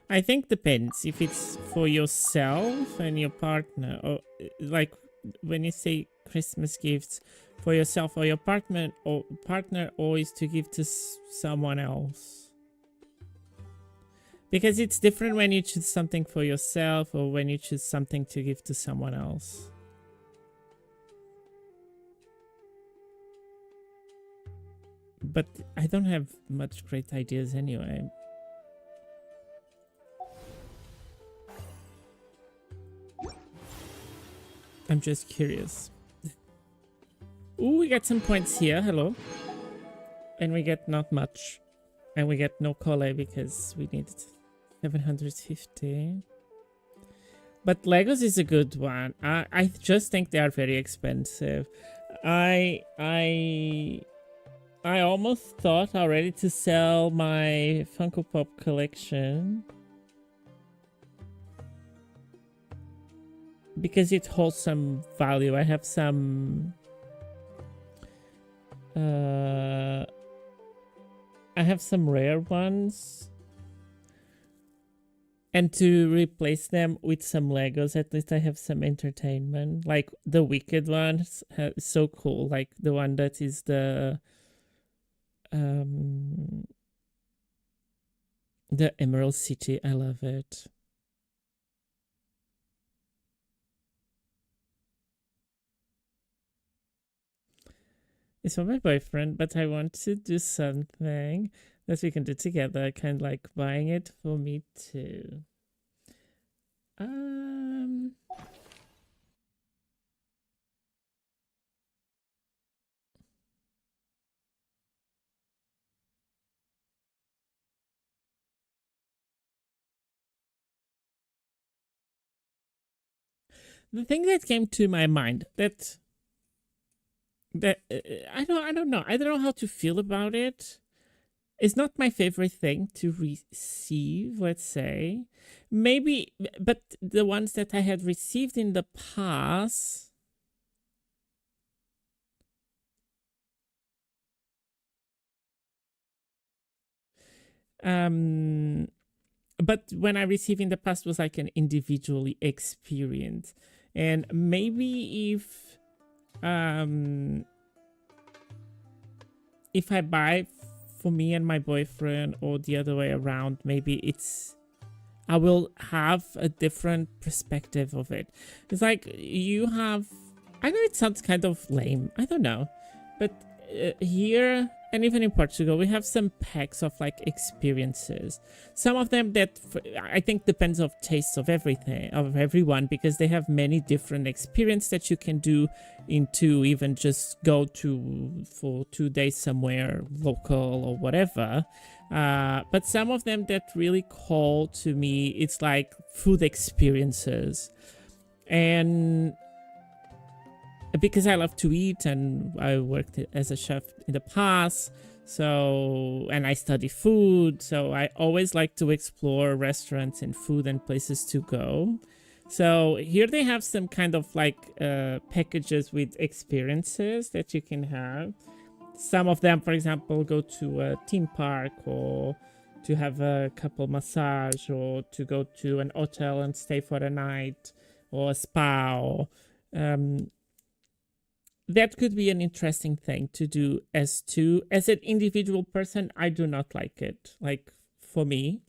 I think depends if it's for yourself and your partner, or like when you say Christmas gifts for yourself or your partner, or is to give to someone else. Because it's different when you choose something for yourself or when you choose something to give to someone else. But I don't have much great ideas anyway. I'm just curious. Ooh, we get some points here. Hello. And we get not much. And we get no colle because we need 750. But Legos is a good one. I just think they are very expensive. I almost thought already to sell my Funko Pop collection. Because it holds some value. I have some... I have some rare ones. And to replace them with some Legos, at least I have some entertainment. Like the Wicked ones, so cool. Like the one that is the Emerald City. I love it. It's for my boyfriend, but I want to do something that we can do together, kind of like buying it for me too. The thing that came to my mind that I don't know. I don't know how to feel about it. It's not my favorite thing to receive, let's say. Maybe, but the ones that I had received in the past, but when I received in the past was like an individually experience. And maybe if I buy for me and my boyfriend or the other way around, maybe I will have a different perspective of it. It's like you have, I know it sounds kind of lame, I don't know, but here and even in Portugal, we have some packs of like experiences. Some of them that I think depends of tastes of everyone, because they have many different experiences that you can do into even just go to for 2 days somewhere local or whatever. But some of them that really call to me, it's like food experiences. And because I love to eat and I worked as a chef in the past, and I study food, so I always like to explore restaurants and food and places to go. So here they have some kind of like packages with experiences that you can have. Some of them, for example, go to a theme park, or to have a couple massage, or to go to an hotel and stay for a night, or a spa, or that could be an interesting thing to do as an individual person. I do not like it. Like for me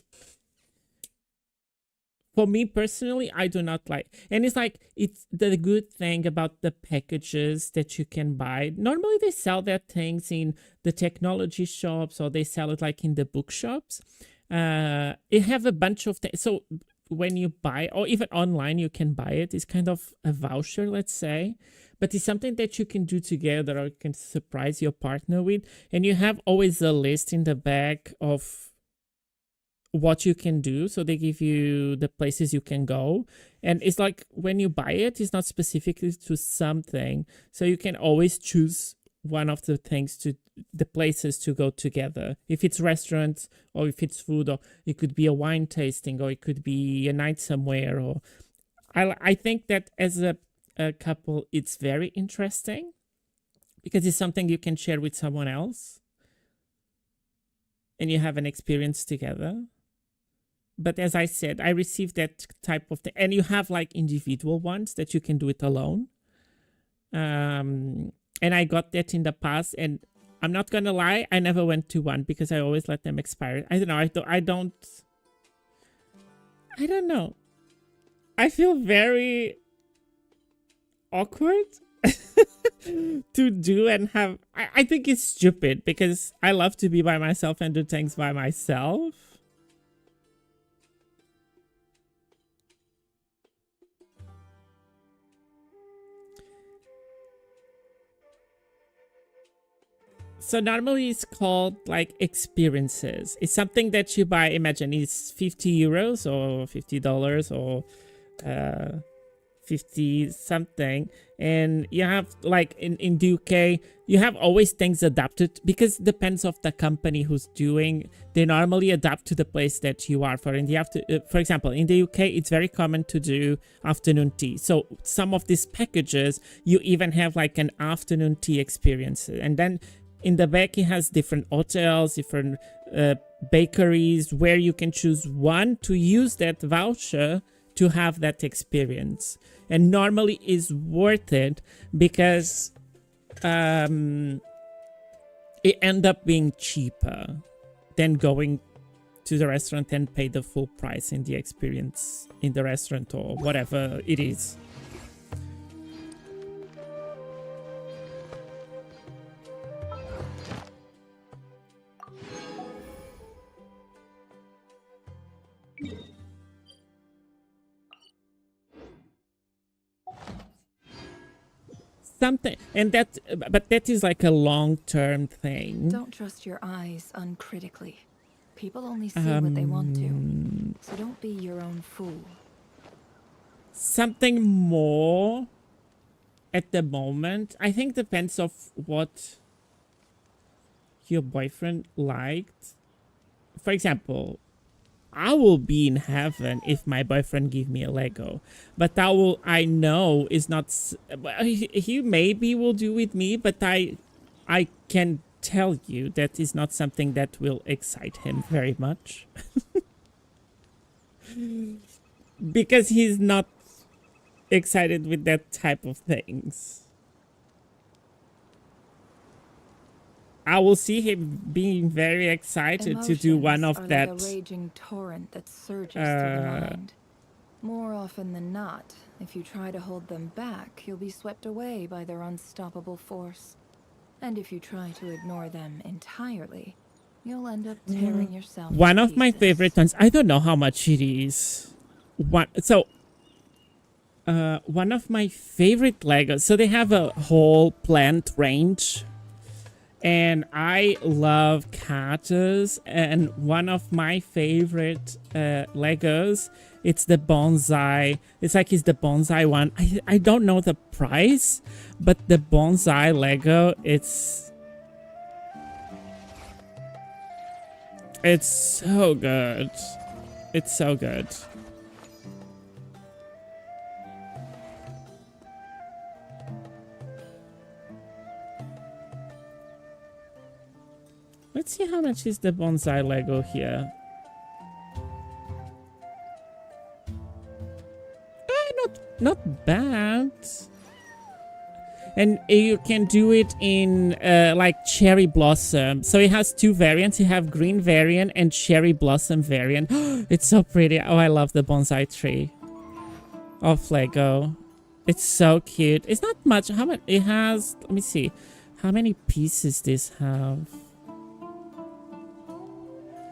personally, I do not like. And it's like, it's the good thing about the packages that you can buy. Normally they sell their things in the technology shops, or they sell it like in the bookshops. It have a bunch of things. So when you buy, or even online you can buy it, it's kind of a voucher, let's say. But it's something that you can do together, or you can surprise your partner with. And you have always a list in the back of what you can do. So they give you the places you can go. And it's like when you buy it, it's not specifically to something. So you can always choose one of the places to go together. If it's restaurants, or if it's food, or it could be a wine tasting, or it could be a night somewhere. Or I think that as a couple, it's very interesting, because it's something you can share with someone else and you have an experience together. But as I said, I received that type of thing, and you have like individual ones that you can do it alone. And I got that in the past, and I'm not gonna lie, I never went to one because I always let them expire. I don't know. I don't know. I feel very awkward to do and have. I think it's stupid, because I love to be by myself and do things by myself. So normally it's called like experiences. It's something that you buy. Imagine it's 50 euros or $50 or 50 something, and you have like in the UK you have always things adapted, because it depends of the company who's doing. They normally adapt to the place that you are for. And you have to for example, in the UK it's very common to do afternoon tea. So some of these packages, you even have like an afternoon tea experience. And then in the back it has different hotels, different bakeries, where you can choose one to use that voucher to have that experience. And normally is worth it, because it end up being cheaper than going to the restaurant and pay the full price in the experience in the restaurant or whatever it is. Something, and but that is like a long-term thing. Don't trust your eyes uncritically. People only see what they want to, so don't be your own fool. Something more at the moment, I think, depends of what your boyfriend liked. For example, I will be in heaven if my boyfriend give me a Lego, but I know is not. He maybe will do with me, but I can tell you that is not something that will excite him very much. Because he's not excited with that type of things. I will see him being very excited to do one Emotions of are that. like a raging torrent that surges through the mind. More often than not, if you try to hold them back, you'll be swept away by their unstoppable force. And if you try to ignore them entirely, you'll end up tearing yourself to One of my pieces. favorite ones. I don't know how much it is. One of my favorite Legos. So they have a whole plant range. And I love cactus, and one of my favorite Legos, it's the bonsai. It's the bonsai one. I don't know the price, but the bonsai Lego, it's so good. It's so good. Let's see how much is the bonsai Lego here. Not bad. And you can do it in like cherry blossom. So it has two variants. You have green variant and cherry blossom variant. It's so pretty. Oh, I love the bonsai tree of Lego. It's so cute. It's not much. How much it has? Let me see. How many pieces this have?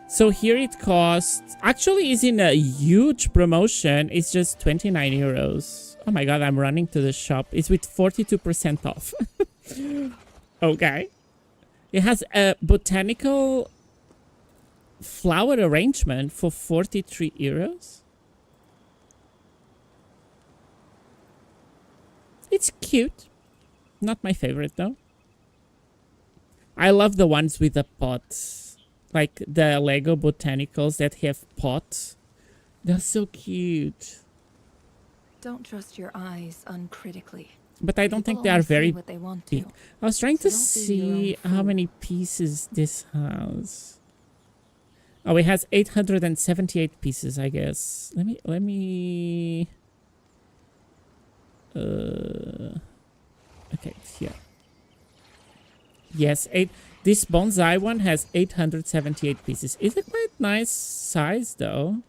So here it costs, actually is in a huge promotion. It's just 29 euros. Oh my god, I'm running to the shop. It's with 42% off. Okay. It has a botanical flower arrangement for 43 euros. It's cute. Not my favorite though. I love the ones with the pots. Like the Lego botanicals that have pots. They're so cute. Don't trust your eyes uncritically. But I don't think they are very big. I was trying to see how many pieces this has. Oh, it has 878 pieces, I guess. Let me okay, it's here. Yes, this bonsai one has 878 pieces. It's a quite nice size though.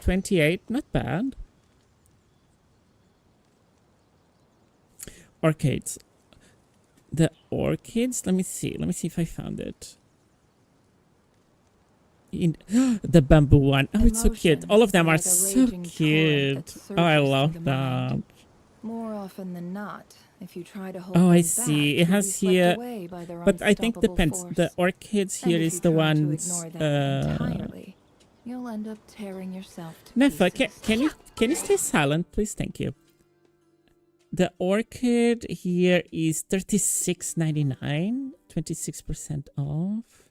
28, not bad. Orchids. The orchids, let me see if I found it. In the bamboo one. Oh, it's so cute. All of them are so cute. Oh, I love that. More often than not, if you try to hold Oh, I them see. back, It has you'll be swept here, away by their but I think unstoppable depends. force. The orchids And here if is you the try to ones. ignore them entirely, you'll end up tearing yourself to Nefa, pieces. can you stay silent, please? Thank you. The orchid here is $36.99, 26% off,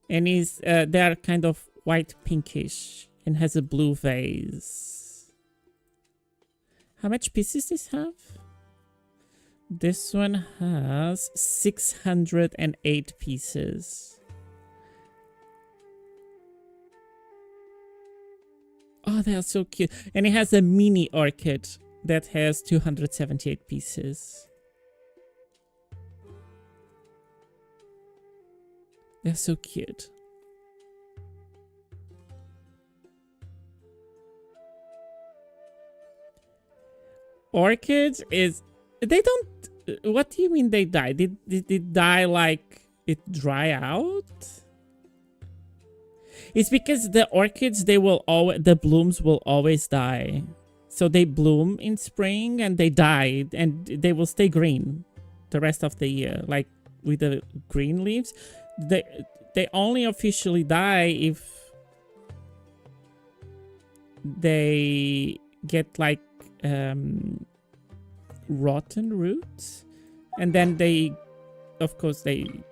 and they are kind of white pinkish and has a blue vase. How much pieces does this have? This one has 608 pieces. Oh, they are so cute. And it has a mini orchid that has 278 pieces. They're so cute. Orchids is... They don't... What do you mean they die? Did it die like it dry out? It's because the orchids, they will always... The blooms will always die. So they bloom in spring and they die and they will stay green the rest of the year. Like with the green leaves. They only officially die if they get like rotten roots, and then they, of course, they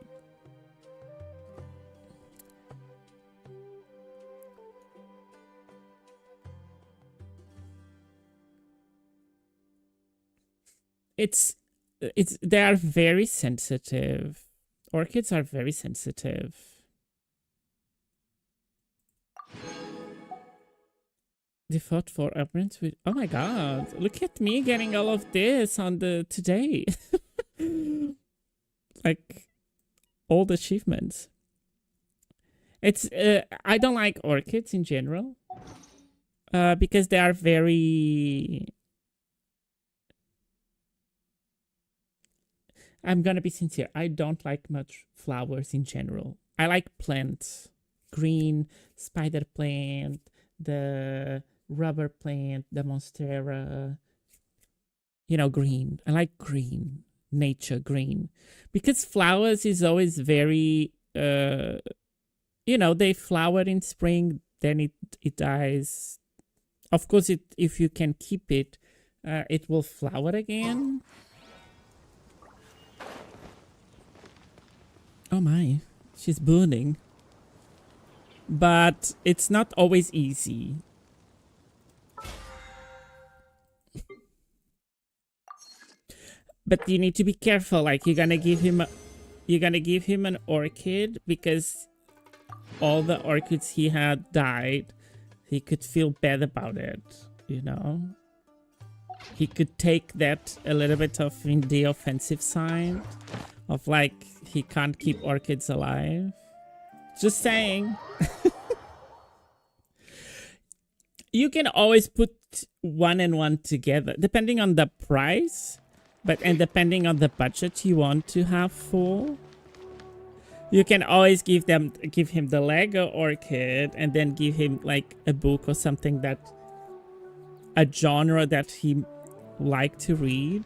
are very sensitive. Orchids are very sensitive. They fought for appearance with. Oh my god! Look at me getting all of this on the today. Like old achievements. It's I don't like orchids in general. Because they are very. I'm gonna be sincere. I don't like much flowers in general. I like plants. Green, spider plant, the rubber plant, the monstera. You know, green. I like green. Nature green. Because flowers is always very... you know, they flower in spring, then it dies. Of course, if you can keep it, it will flower again. Oh my, she's burning. But it's not always easy. But you need to be careful. Like you're gonna give him an orchid because all the orchids he had died. He could feel bad about it, you know. He could take that a little bit of in the offensive side of like he can't keep orchids alive. Just saying. You can always put one and one together depending on the price, and depending on the budget you want to have for. You can always give him the Lego orchid and then give him like a book or something a genre that he liked to read.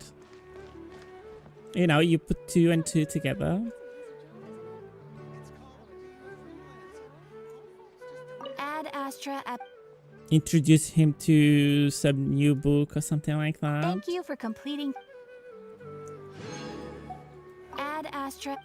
You know, you put 2 and 2 together. Add Astra at... Introduce him to some new book or something like that. Thank you for completing. Add Astra...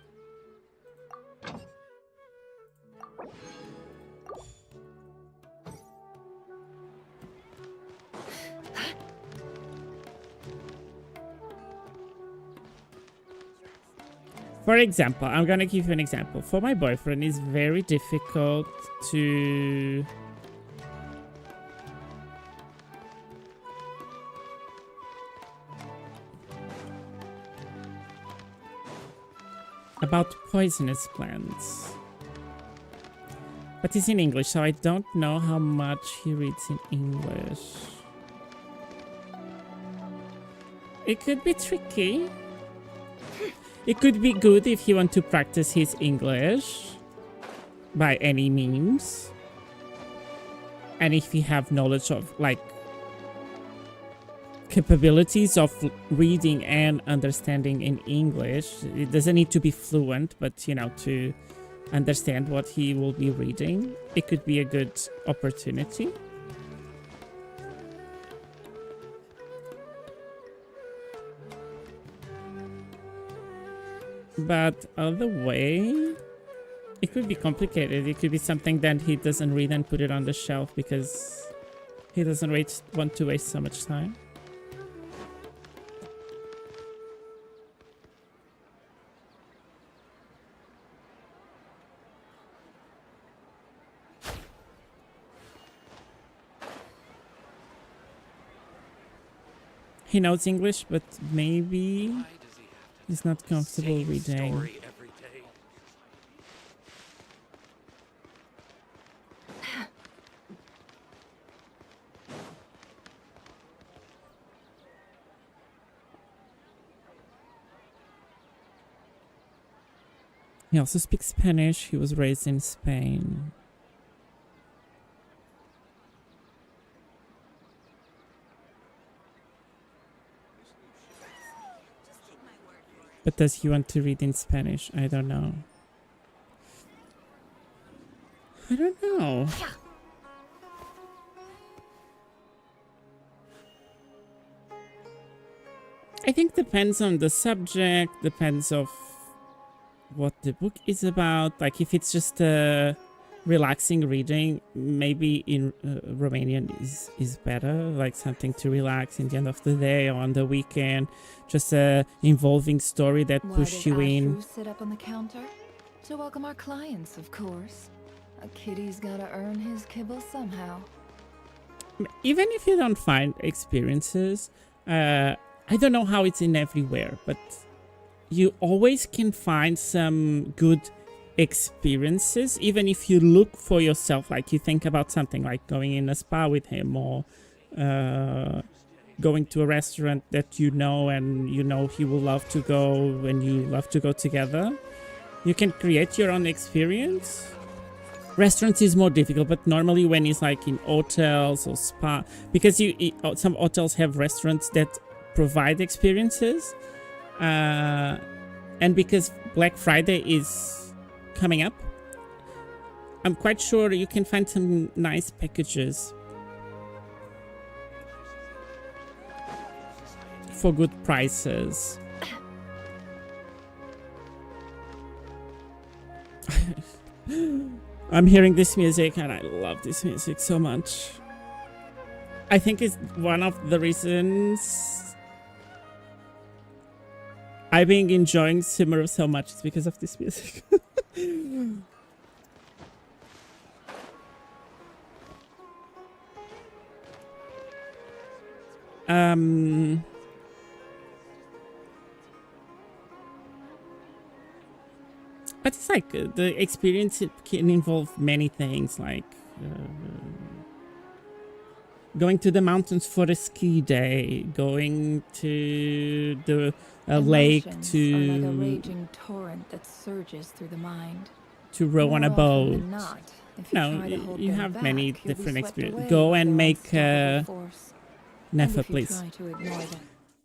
For example, I'm gonna give you an example. For my boyfriend, it's very difficult to... about poisonous plants. But it's in English, so I don't know how much he reads in English. It could be tricky. It could be good if you want to practice his English by any means. And if you have knowledge of like capabilities of reading and understanding in English. It doesn't need to be fluent, but you know, to understand what he will be reading, it could be a good opportunity. But other way, it could be complicated. It could be something that he doesn't read and put it on the shelf because he doesn't want to waste so much time. He knows English, but maybe he's not comfortable reading. He also speaks Spanish. He was raised in Spain. But does he want to read in Spanish? I don't know. I don't know. I think depends on the subject, depends of what the book is about. Like if it's just a relaxing reading, maybe in Romanian is better, like something to relax in the end of the day or on the weekend, just a involving story that push you in. Sit up on the counter to welcome our clients, of course. A kitty's gotta earn his kibble somehow. even if you don't find experiences, I don't know how it's in everywhere, but you always can find some good experiences, even if you look for yourself. Like you think about something like going in a spa with him, or going to a restaurant that you know and you know he will love to go and you love to go together. You can create your own experience. Restaurants is more difficult, but normally when it's like in hotels or spa, because some hotels have restaurants that provide experiences, and because Black Friday is coming up, I'm quite sure you can find some nice packages for good prices. I'm hearing this music and I love this music so much. I think it's one of the reasons I've been enjoying Simmer so much is because of this music. But it's like the experience, it can involve many things, like going to the mountains for a ski day, going to the lake Emotions are like a raging torrent that surges through the mind. to row on a More often boat. than not, if you No, try to hold you them have many back, you'll be different swept experiences. away Go by and their make unstoppable force. And Nefa, if you please. try to ignore them,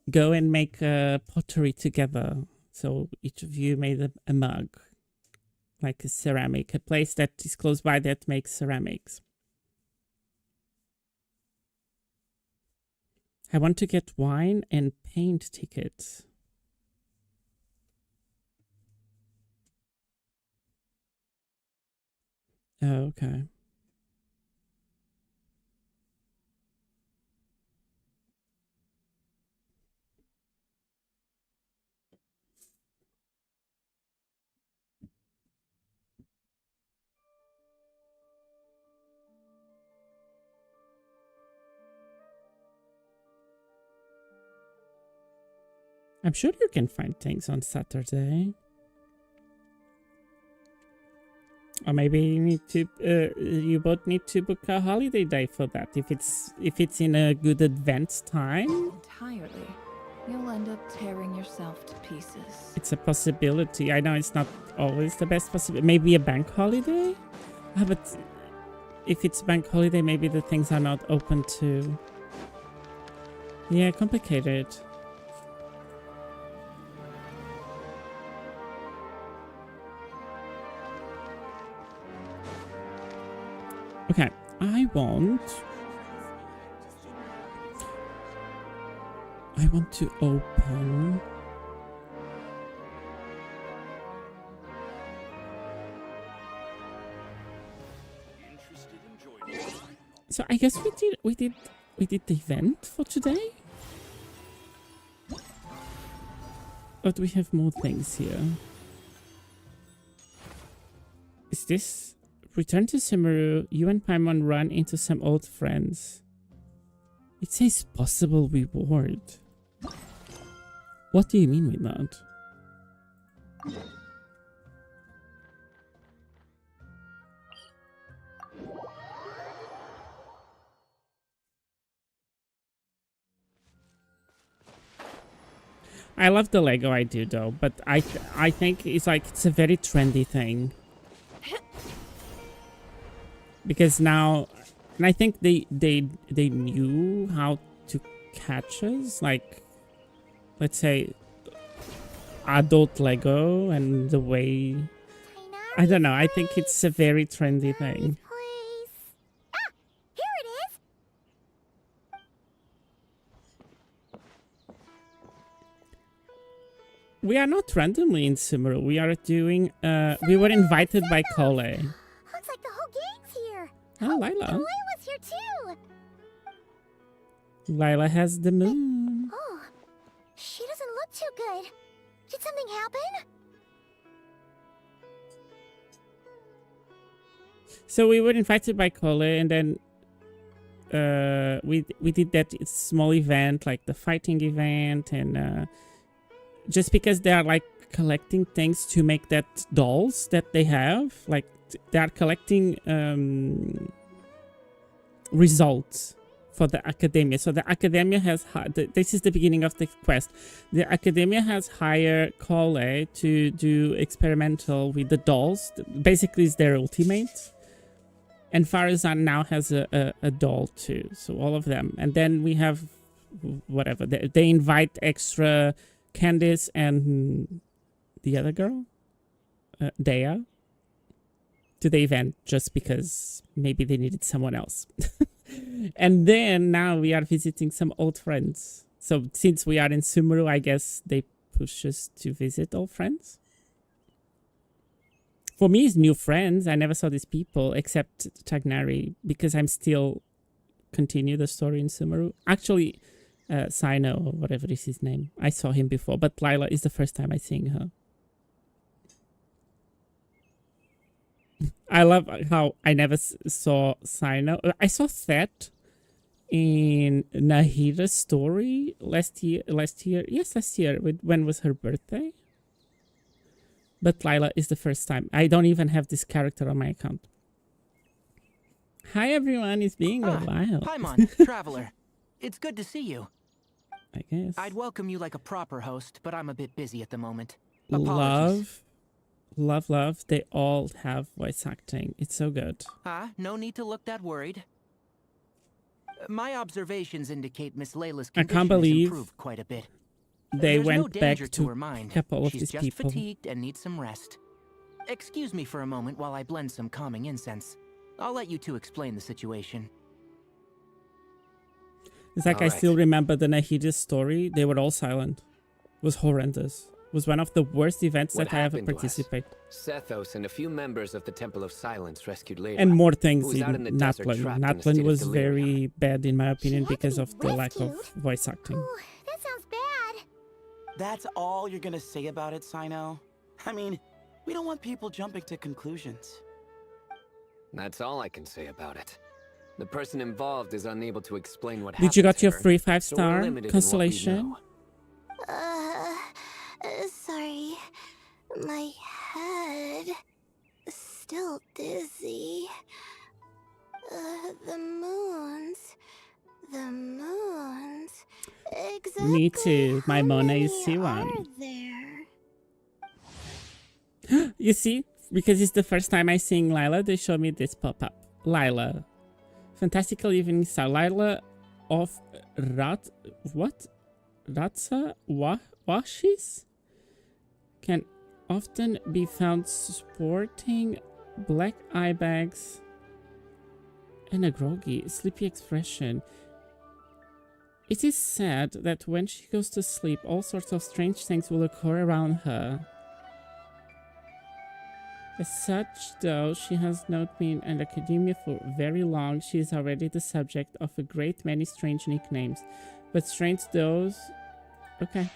Go and make pottery together. So each of you made a mug, like a ceramic, a place that is close by that makes ceramics. I want to get wine and paint tickets. Oh, okay. I'm sure you can find things on Saturday. Or maybe you need to, you both need to book a holiday day for that. If it's in a good advance time, entirely, you'll end up tearing yourself to pieces. it's a possibility. I know it's not always the best possibility. Maybe a bank holiday? Ah, but if it's bank holiday, maybe the things are not open to. Yeah, complicated. Okay, I want to open so I guess we did the event for today. But we have more things here. Is this return to Sumeru? You and Paimon run into some old friends. It says possible reward. What do you mean with that? I love the Lego I do though, but I think it's like it's a very trendy thing. Because now, and I think they knew how to catch us, like, let's say, adult Lego and the way, I don't know, I think it's a very trendy thing. Please. Ah, here it is. We are not randomly in Sumeru. We are doing, we were invited by Kole. Looks like the whole gang's here. Oh, And Lila. Lila's here too. Lila has the moon. Oh, she doesn't look too good. Did something happen? So we were invited by Kole, and then we did that small event, like the fighting event, and just because they are like collecting things to make that dolls that they have, like they are collecting results for the academia. So the academia has this is the beginning of the quest. The academia has hired Cole to do experimental with the dolls. Basically, it's their ultimate. And Farazan now has a doll too. So all of them. And then we have whatever. They invite extra Candice and the other girl, Dea, to the event just because maybe they needed someone else. And then now we are visiting some old friends. So since we are in Sumeru, I guess they push us to visit old friends. For me, it's new friends. I never saw these people except Tagnari because I'm still continue the story in Sumeru. Actually, Sino or whatever is his name. I saw him before, but Lila is the first time I'm seeing her. I love how I never saw Sino. I saw Thet in Nahira's story last year. Yes, last year. When was her birthday? But Lila is the first time. I don't even have this character on my account. Hi everyone, it's been a while. Paimon, traveler. It's good to see you. I guess. I'd welcome you like a proper host, but I'm a bit busy at the moment. Apologies. Love. They all have voice acting. It's so good. No need to look that worried. My observations indicate Miss Layla's I condition can't has believe improved quite a bit. they There's went no back danger to her mind. keep all of She's these just people. fatigued and needs some rest. Excuse me for a moment while I blend some calming incense. I'll let you two explain the situation. It's like I still remember the Nahida story. They were all silent. It was horrendous. It was one of the worst events that I ever participated. Sethos and a few members of the Temple of Silence rescued Layla. And more things in Natlan. Natlan was very bad in my opinion because of the lack of voice acting. Ooh, that sounds bad. That's all you're gonna say about it, Sino? I mean, we don't want people jumping to conclusions. That's all I can say about it. The person involved is unable to explain what Did you happened got your to her, free so we're 5-star limited in what we constellation? know. Sorry. My head. Still dizzy. The moons. Exactly. Me too. My Mona is C1. Are there? You see? Because it's the first time I sing Lila, they show me this pop-up. Lila. Fantastical evening star. Lila of Ratsa Washis can often be found sporting black eye bags and a groggy, sleepy expression. It is said that when she goes to sleep, all sorts of strange things will occur around her. As such, though she has not been in academia for very long, she is already the subject of a great many strange nicknames. But strange those... Okay.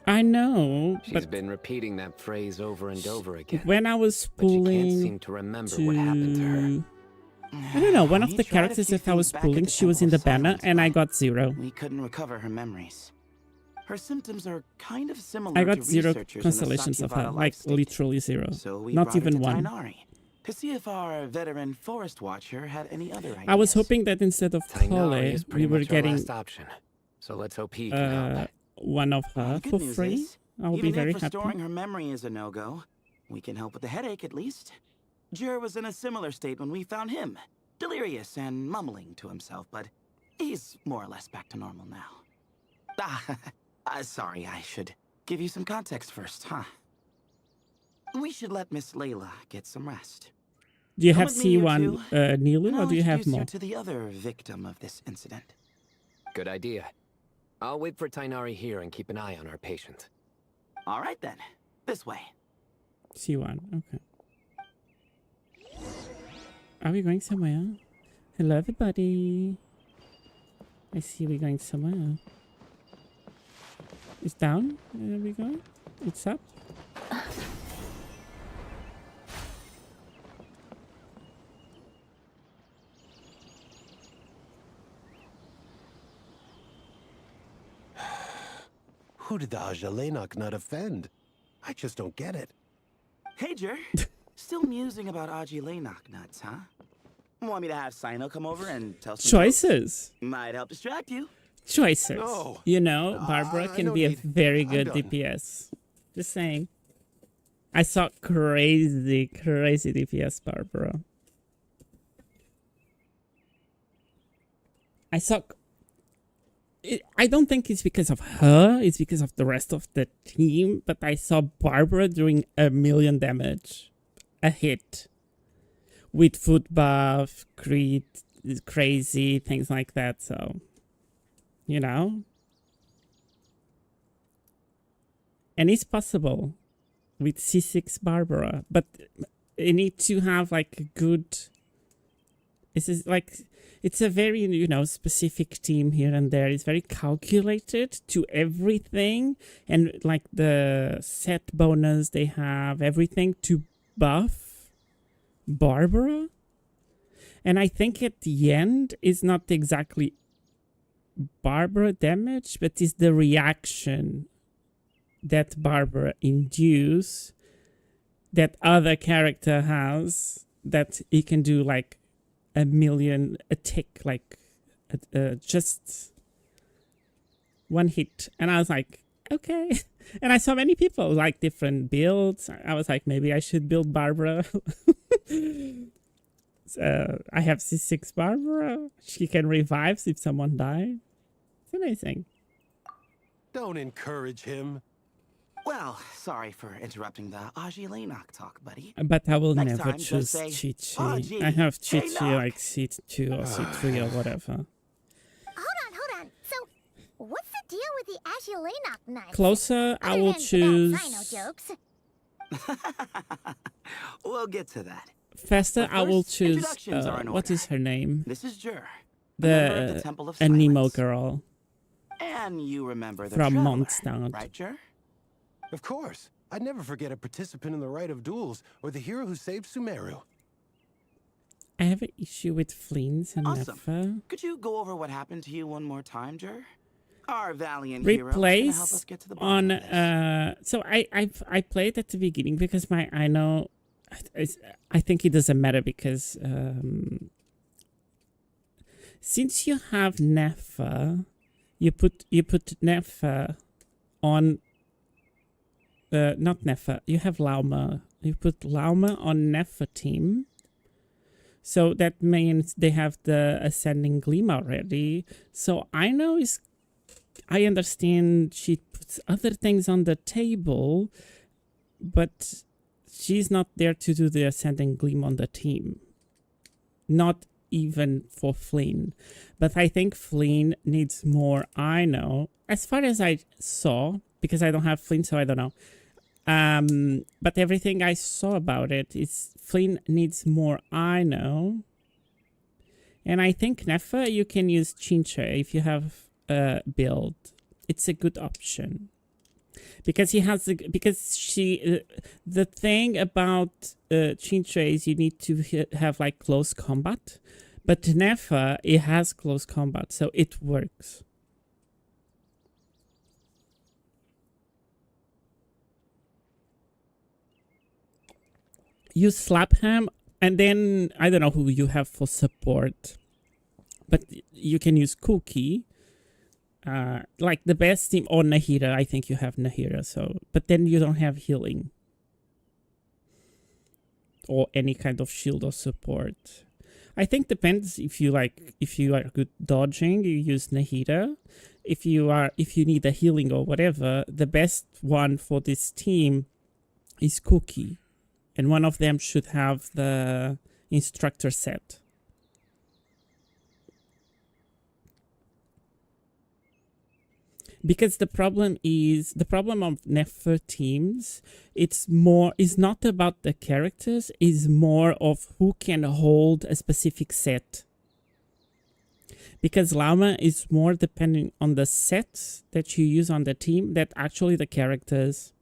I know, She's been repeating that phrase over and over again. When I was spooling but she can't seem to remember what happened to her. I don't know, one of the characters that I was spooling, she was in the banner, and I got 0. We couldn't recover her memories. Her symptoms are kind of similar I got to 0 researchers in the constellations of her, Sakyavada like life state. literally 0. So we Not brought her even to 1. Tainari to see if our veteran forest watcher had any other ideas. I was hoping that instead of Tainari Kole, is we pretty were much our getting last option. So let's hope he can help. one of her Good for news free. is, I'll be even very if restoring happy. her memory is a no-go, we can help with the headache at least. Jur was in a similar state when we found him, delirious and mumbling to himself, but he's more or less back to normal now. Sorry, I should give you some context first, huh? We should let Miss Layla get some rest. Do you Come have with me, you C1 two, Nilu, and or I'll do you have introduce more? you to the other victim of this incident. Good idea. I'll wait for Tainari here and keep an eye on our patient. All right then, this way. C1, okay. Are we going somewhere? Hello, everybody. I see we're going somewhere. It's down? Where are we going? It's up? Who did the Ajalenok not offend? I just don't get it. Hey, Jer. Still musing about Ajilenok nuts, huh? Want me to have Sino come over and tell some Choices. jokes? Might help distract you. Choices. No. You know, Barbara can be a very good DPS. Just saying. I saw crazy DPS Barbara. I don't think it's because of her, it's because of the rest of the team, but I saw Barbara doing 1,000,000 damage. A hit. With foot buff, crit, crazy, things like that, so... You know? And it's possible with C6 Barbara, but you need to have like a good... It's a very, you know, specific team here and there. It's very calculated to everything, and like the set bonus they have, everything to buff Barbara. And I think at the end is not exactly Barbara damage, but is the reaction that Barbara induce that other character has, that he can do like 1,000,000 a tick, like just one hit. And I was like, okay. And I saw many people like different builds. I was like, maybe I should build Barbara. I have C6 Barbara. She can revive if someone dies. It's amazing. Don't encourage him. Well, sorry for interrupting the Ajilenok talk, buddy. But I will Next never time, choose just say, Chi-Chi. I have hey, Chi-Chi like C2 or C3 or whatever. Hold on. So, what's the deal with the Ajilenok knife? Closer, I will Other than choose... Sino jokes. We'll get to that. Faster, But I will first, choose... introductions are in what order. is her name? This is Jer, a member of The the Temple of Anemo Silence. girl And you remember the from Traveler, Mondstadt. right, Jer? Of course. I'd never forget a participant in the Rite of Duels or the hero who saved Sumeru. I have an issue with Fleens and Awesome. Neffa. Could you go over what happened to you one more time, Jer? Our valiant hero is gonna help us Replace get to the bottom on of this. so I played at the beginning because I know I think it doesn't matter because since you have Neffa, you put Neffa on not Neffa, you have Lauma. You put Lauma on Neffa team. So that means they have the Ascending Gleam already. So I understand she puts other things on the table, but she's not there to do the Ascending Gleam on the team. Not even for Fleen. But I think Fleen needs more as far as I saw, because I don't have Fleen, so I don't know. But everything I saw about it is Fleen needs more And I think Neffa, you can use Chinche if you have a build. It's a good option. Because he has the thing about Chinche is you need to have like close combat. But Neffa, it has close combat, so it works. You slap him, and then I don't know who you have for support, but you can use Cookie. Like the best team, or Nahira. I think you have Nahira, so but then you don't have healing or any kind of shield or support. I think depends if you are good dodging, you use Nahira. If you need a healing or whatever, the best one for this team is Cookie. And one of them should have the instructor set. Because the problem of Neffa teams, is not about the characters, is more of who can hold a specific set. Because Llama is more depending on the sets that you use on the team than actually the characters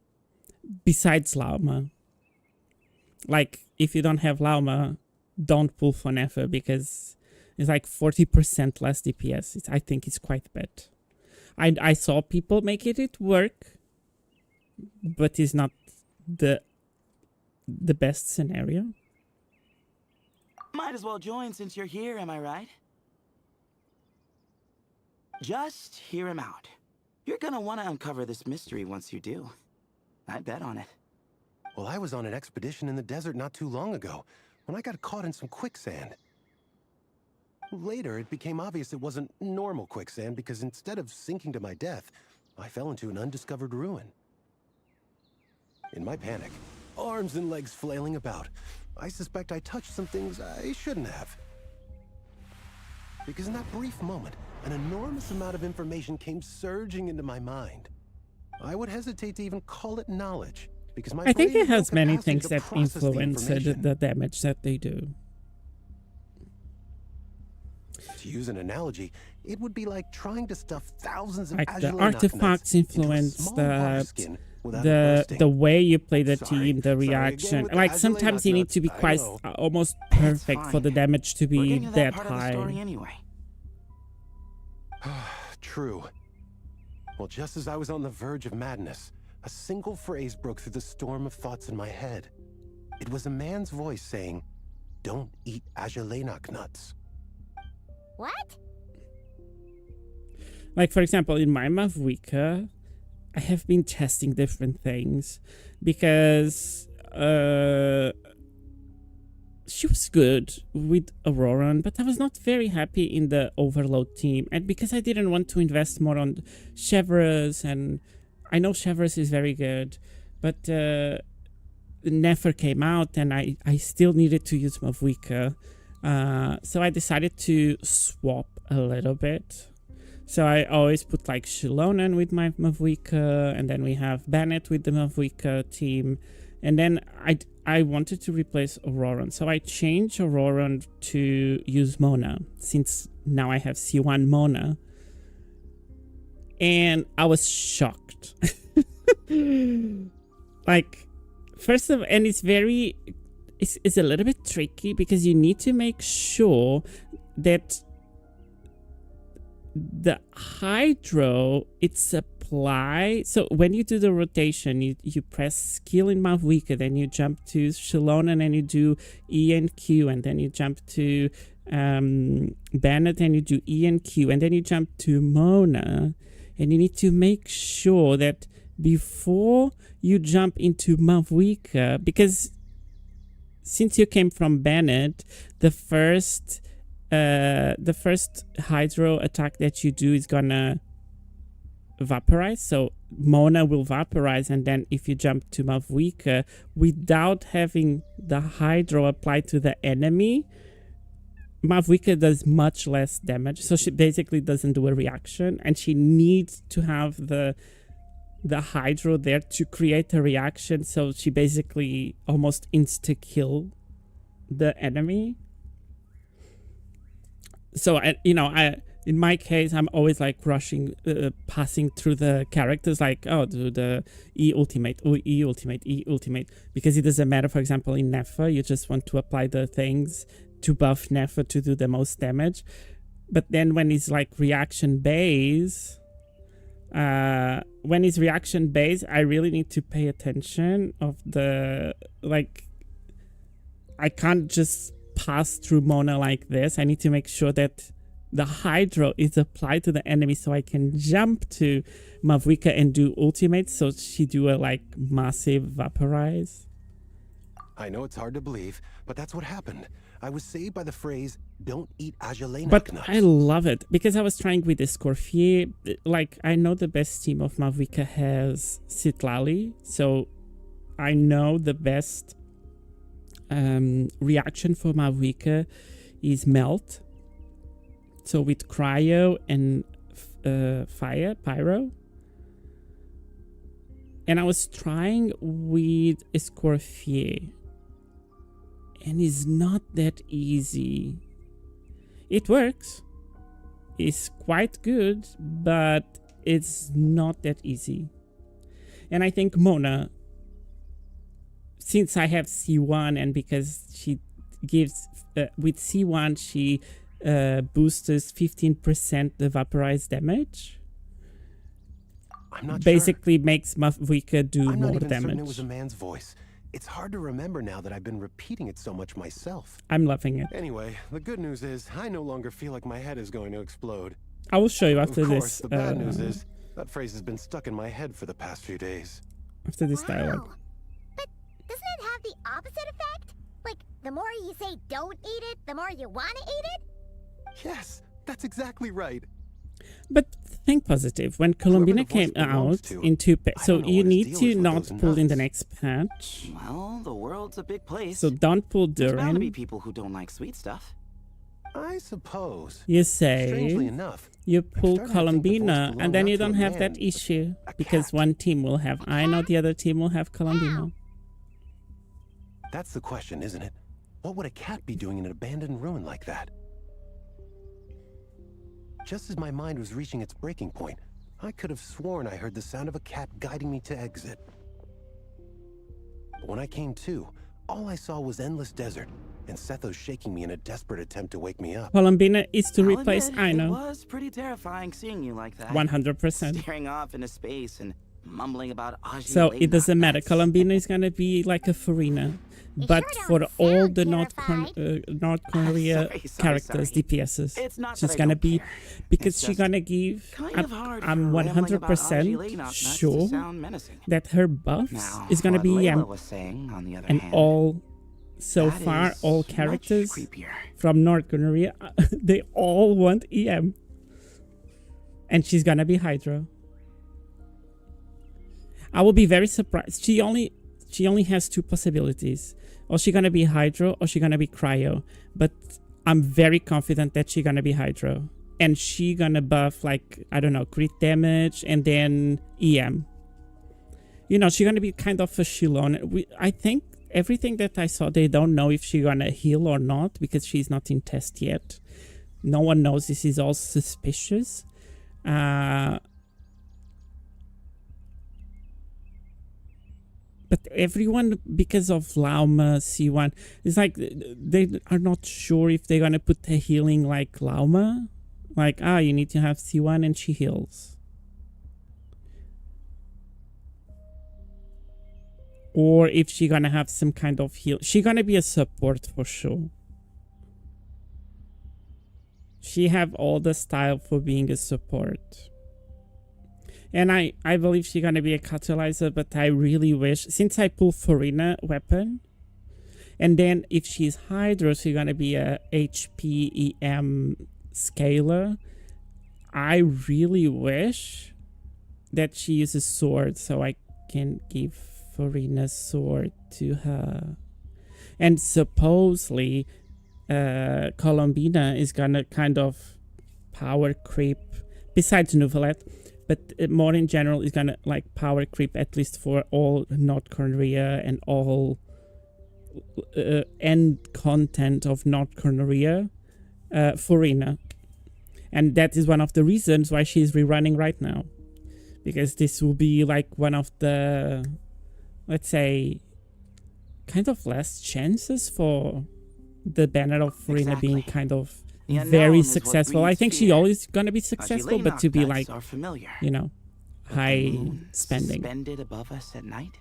besides Llama. Like, if you don't have Lauma, don't pull for Neffa because it's like 40% less DPS. I think it's quite bad. I saw people making it work, but it's not the best scenario. Might as well join since you're here, am I right? Just hear him out. You're gonna want to uncover this mystery once you do. I bet on it. Well, I was on an expedition in the desert not too long ago, when I got caught in some quicksand. Later, it became obvious it wasn't normal quicksand because instead of sinking to my death, I fell into an undiscovered ruin. In my panic, arms and legs flailing about, I suspect I touched some things I shouldn't have. Because in that brief moment, an enormous amount of information came surging into my mind. I would hesitate to even call it knowledge, because my I think brain it had has no many capacity things to that process the influence information. the damage that they do. To use an analogy, it would be like trying to stuff thousands of Like the Azulina artifacts nuts into a influence small the moleskin without it bursting. way you play the Sorry. team, the Sorry again reaction. with the Like Azulina sometimes you need nuts. to be I quite know. almost It's perfect for the fine. damage to We're be getting to that part of the high. story anyway. True. Well, just as I was on the verge of madness, a single phrase broke through the storm of thoughts in my head. It was a man's voice saying, "Don't eat Azulina nuts." What? Like, for example, in my Mavwika, I have been testing different things because she was good with Auroran, but I was not very happy in the Overload team. And because I didn't want to invest more on Chevreuse, and I know Chevreuse is very good, but Nefer came out and I still needed to use Mavwika. So I decided to swap a little bit. So I always put like Shilonan with my Mavwika, and then we have Bennett with the Mavwika team. And then I wanted to replace Auroran. So I changed Auroran to use Mona, since now I have C1 Mona. And I was shocked. Like, first of all, and it's a little bit tricky because you need to make sure that the hydro it's applied. So when you do the rotation, you press skill in Mavwika, then you jump to Shalon, and then you do E and Q, and then you jump to Bennett, and you do E and Q, and then you jump to Mona, and you need to make sure that before you jump into Mavwika, because since you came from Bennett, the first hydro attack that you do is gonna vaporize. So Mona will vaporize, and then if you jump to Mavwika without having the hydro applied to the enemy, Mavwika does much less damage. So she basically doesn't do a reaction, and she needs to have the hydro there to create a reaction. So she basically almost insta kill the enemy. So in my case, I'm always like rushing, passing through the characters, like, oh, do the E ultimate, oh, E ultimate, E ultimate, because it doesn't matter. For example, in Nefer, you just want to apply the things to buff Nefer to do the most damage. But then when it's like reaction base, I really need to pay attention of the, like, I can't just pass through Mona like this. I need to make sure that the hydro is applied to the enemy so I can jump to Mavwika and do ultimate, so she do a like massive vaporize. I know it's hard to believe, but that's what happened. I was saved by the phrase, "Don't eat Azulina But nuts." I love it because I was trying with Escorfier. Like, I know the best team of Mavwika has Citlali, so I know the best reaction for Mavwika is Melt. So with Cryo and Pyro. And I was trying with Escorfier, and it's not that easy. It works. It's quite good, but it's not that easy. And I think Mona, since I have C1, and because she gives, with C1, she boosts 15% the vaporized damage. I'm not basically makes Mavika do I'm not more even certain damage. it was a man's voice. It's hard to remember now that I've been repeating it so much myself. I'm loving it. Anyway, the good news is I no longer feel like my head is going to explode. I will show you after Of course, this. the bad news is that phrase has been stuck in my head for the past few days. After this dialogue. Wow. But doesn't it have the opposite effect? Like, the more you say don't eat it, the more you want to eat it? Yes, that's exactly right. But think positive. When Colombina came out in so you need to not pull in the next patch. Well, the world's a big place. So don't pull There's bound to be during. people who don't like sweet stuff. I suppose. You Strangely say enough, you pull starting to think the voice Colombina, belonged and then not you to a don't have man, that issue a because cat. one team will have Aino, the other team will have Colombina. That's the question, isn't it? What would a cat be doing in an abandoned ruin like that? Just as my mind was reaching its breaking point, I could have sworn I heard the sound of a cat guiding me to exit. But when I came to, all I saw was endless desert, and Sethos shaking me in a desperate attempt to wake me up. Colombina is to I'll replace admit, It Aino. was pretty terrifying seeing you like that. 100%. Staring off into space and mumbling about Aji So late it doesn't matter. nights. Colombina is gonna be like a Farina. But sure for don't all sound the North Korea Sorry, characters, sorry. DPSs, It's not she's that I gonna don't be care. because It's she's just gonna give. kind of hard I'm for rambling about Aji 100% late nights to sure sound menacing. that her buffs Now, is gonna what be Layla was saying, on the other and hand, all. So that far, is all much characters creepier. from North Korea, they all want EM, and she's gonna be Hydra. I will be very surprised. She only has two possibilities. Or she gonna be Hydro or she gonna be Cryo. But I'm very confident that she gonna be Hydro. And she gonna buff like, I don't know, crit damage and then EM. You know, she gonna be kind of a Shilon. I think everything that I saw, they don't know if she gonna heal or not because she's not in test yet. No one knows. This is all suspicious. But everyone, because of Lauma C1, it's like they are not sure if they're gonna put the healing like Lauma. Like, you need to have C1 and she heals. Or if she gonna have some kind of heal. She gonna be a support for sure. She have all the style for being a support. And I believe she's gonna be a catalyzer, but I really wish, since I pull Farina weapon, and then if she's Hydro, she's gonna be a HP EM scaler. I really wish that she uses sword so I can give Farina's sword to her. And supposedly, Colombina is gonna kind of power creep, besides Nouvellette, but more in general is gonna like power creep at least for all North Korea and all end content of North Korea, Farina. And that is one of the reasons why she's rerunning right now. Because this will be like one of the, let's say, kind of last chances for the banner of Farina being kind of The unknown very is what successful. I breeds think she fear. always gonna be successful, but to be Aji like, are familiar. you know, But the high moon spending. suspended above us at night?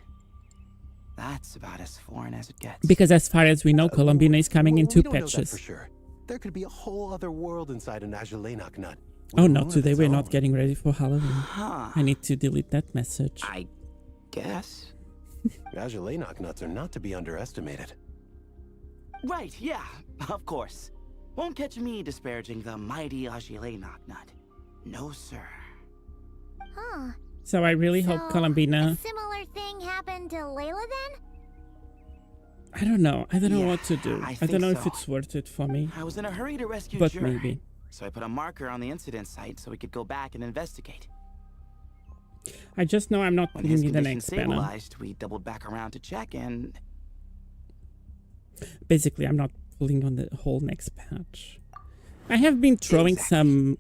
That's about as foreign as it gets. Because as far as we know, Colombina is coming in We two don't know that patches. for sure. There could be a whole other world inside an Azulenak nut. with Oh a no, moon of today its we're not own. getting ready for Halloween. Huh. I need to delete that message. I guess. Azulenak nuts are not to be underestimated. Right, yeah, of course. Won't catch me disparaging the mighty Ajilenak nut. No, sir. Huh. So I really hope So, Colombina. a similar thing happened to Layla then? I don't know. I don't know Yeah, what to do. I I think don't know so. if it's worth it for me. I was in a hurry to rescue But Jur, maybe. so I put a marker on the incident site so we could go back and investigate. I just know I'm not When his putting in the condition next banner. stabilized, we doubled back around to check and... Basically, I'm not pulling on the whole next patch. I have been throwing some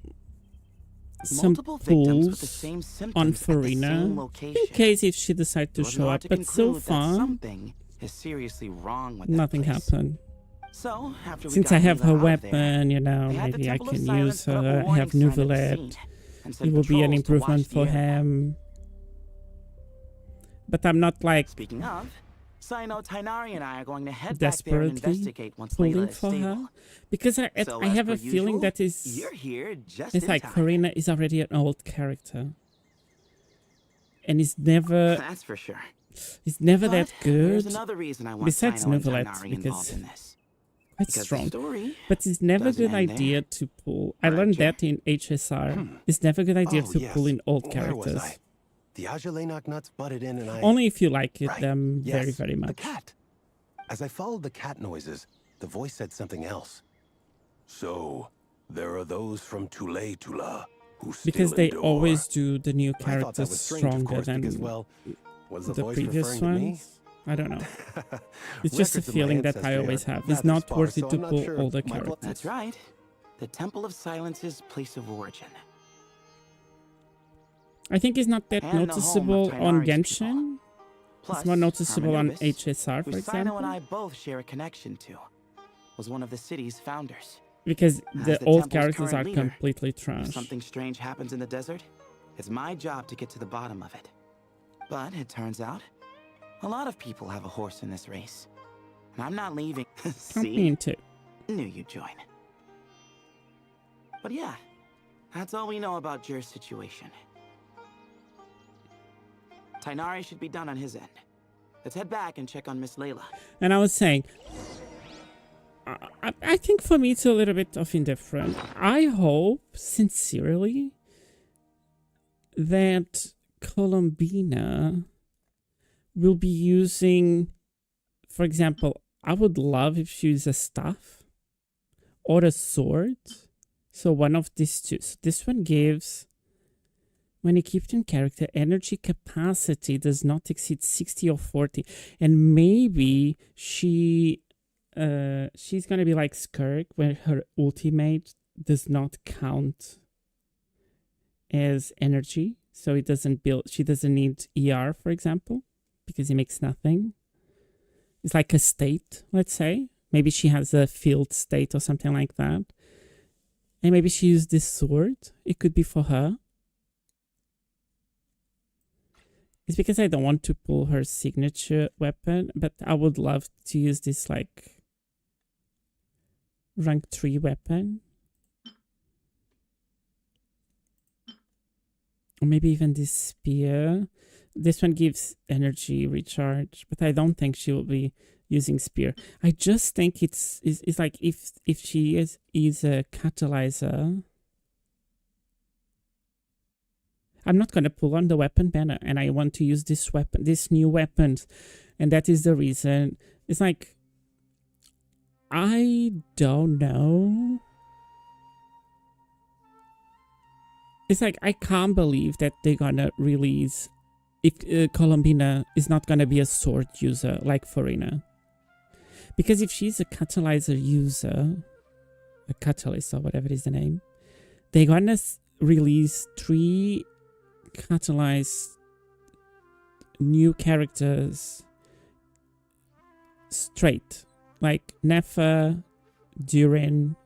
Multiple victims with the pulls same on symptoms at the Farina same location. in case if she decides to It was show hard up. to But so conclude that far, something is seriously wrong with that nothing place. happened. So, after we Since got I have Layla her out of weapon, you know, they had the maybe I Temple of can Silence use put up a her. I warning have sign at the Nouvellette. scene and sent It will be an patrols to watch improvement the for area. him. But I'm not like Speaking of, Sino, Tainari, and I are going to head back there and desperately investigate once pulling Layla is for stable. her. Because I So I as have per a feeling usual, that is... you're here just It's in like time. Farina is already an old character. And is never... That's for sure. It's never But that good. There's another reason I want Besides Sino and Novelette, Tainari because involved in this. quite Because strong. the story But it's never a doesn't good end idea there. to pull. I Right, learned Jay? that in HSR. It's never a good idea Oh, to yes. pull in old Where was characters. I? The Ajalay nuts butted in and I... Only if you like it, Right. them very, Yes, very much. The cat. As I followed the cat noises, the voice said something else. So, there are those from Tula who still Because they endure. always do the new I thought that characters was strange, stronger of course, than because, well, was the the voice previous referring to me? ones. I don't know. It's just a Records of my feeling that I ancestry always are have. It's rather not sparse, worth it so to I'm not pull sure all the my blood- characters. That's right. The Temple of Silence's place of origin. I think it's not that And the home of noticeable on Tainari's Genshin. Plus, It's more noticeable on Hermanubis, HSR, for who Sino and example. I both share a connection to, was one of the city's founders. Because As the the old temple's characters are current leader, completely If trash. something strange happens in the desert, it's my job to get to the bottom of it. But it turns out, a lot of people have a horse in this race. And I'm not leaving. Count me See? into. Knew you'd join. But yeah, that's all we know about Jer's situation. Tainari should be done on his end. Let's head back and check on Miss Layla. And I was saying, I think for me it's a little bit of indifferent. I hope, sincerely, that Columbina will be using, for example, I would love if she used a staff or a sword. So one of these two. So this one gives, when you keep it in character, energy capacity does not exceed 60 or 40. And maybe she's gonna be like Skirk, where her ultimate does not count as energy. So it doesn't build, she doesn't need ER, for example, because it makes nothing. It's like a state, let's say. Maybe she has a field state or something like that. And maybe she used this sword. It could be for her. It's because I don't want to pull her signature weapon, but I would love to use this like rank 3 weapon. Or maybe even this spear. This one gives energy recharge, but I don't think she will be using spear. I just think it's like if she is a catalyzer. I'm not gonna pull on the weapon banner, and I want to use this weapon, this new weapons, and that is the reason. It's like, I don't know. It's like, I can't believe that they're gonna release, if Columbina is not gonna be a sword user like Farina. Because if she's a catalyzer user, a catalyst or whatever is the name, they're gonna release 3 catalyzed new characters straight, like Nefa, Durin,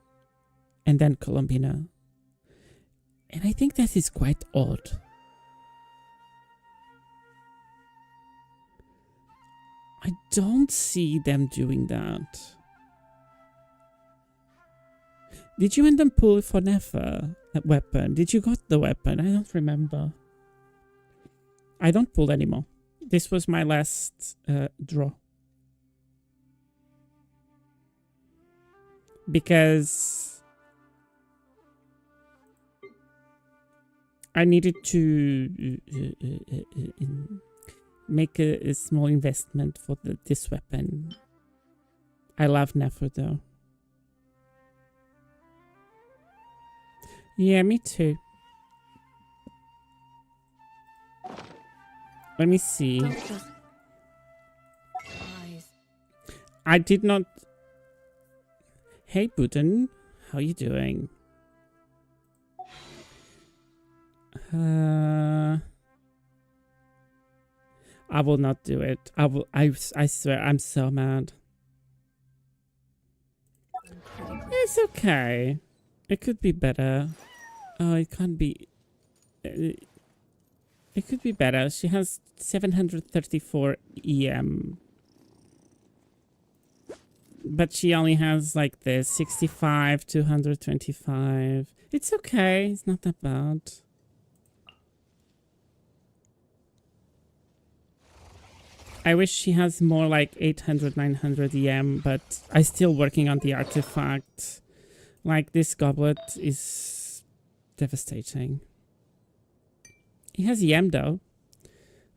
and then Columbina. And I think that is quite odd. I don't see them doing that. Did you end up pull for Nefa, that weapon? Did you got the weapon? I don't remember. I don't pull anymore. This was my last draw. Because I needed to make a small investment for this weapon. I love Nefer though. Yeah, me too. Let me see. I did not... Hey, Budin. How you doing? I will not do it. I swear, I'm so mad. It's okay. It could be better. Oh, it can't be... It could be better. She has 734 EM. But she only has like this 65, 225. It's okay. It's not that bad. I wish she has more like 800, 900 EM, but I'm still working on the artifact. Like this goblet is devastating. He has EM though,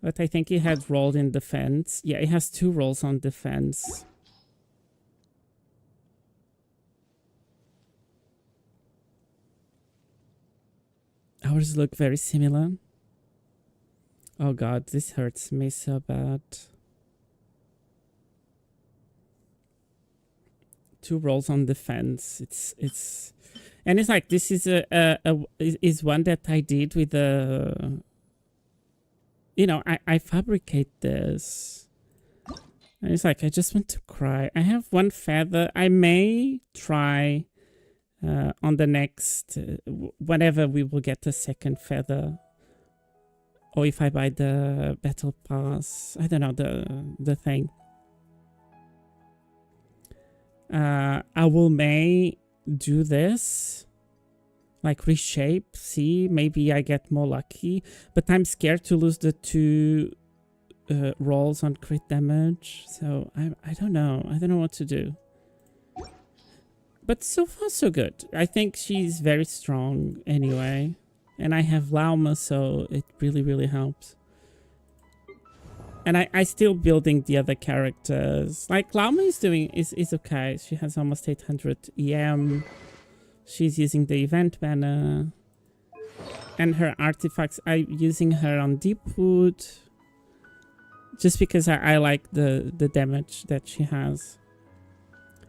but I think he had rolled in defense. Yeah, he has 2 rolls on defense. Ours look very similar. Oh god, this hurts me so bad. 2 rolls on defense. It's and it's like this is is one that I did with a. You know, I fabricate this. And it's like I just want to cry. I have 1 feather. I may try on the next whenever we will get a second feather. Or if I buy the battle pass. I don't know, the thing. I will may do this, like reshape, see, maybe I get more lucky, but I'm scared to lose the 2 rolls on crit damage, so I don't know. I don't know what to do. But so far so good. I think she's very strong anyway, and I have Lauma, so it really helps. And I still building the other characters. Like Lauma is doing is okay. She has almost 800 EM. She's using the event banner. And her artifacts, I'm using her on Deepwood. Just because I like the damage that she has.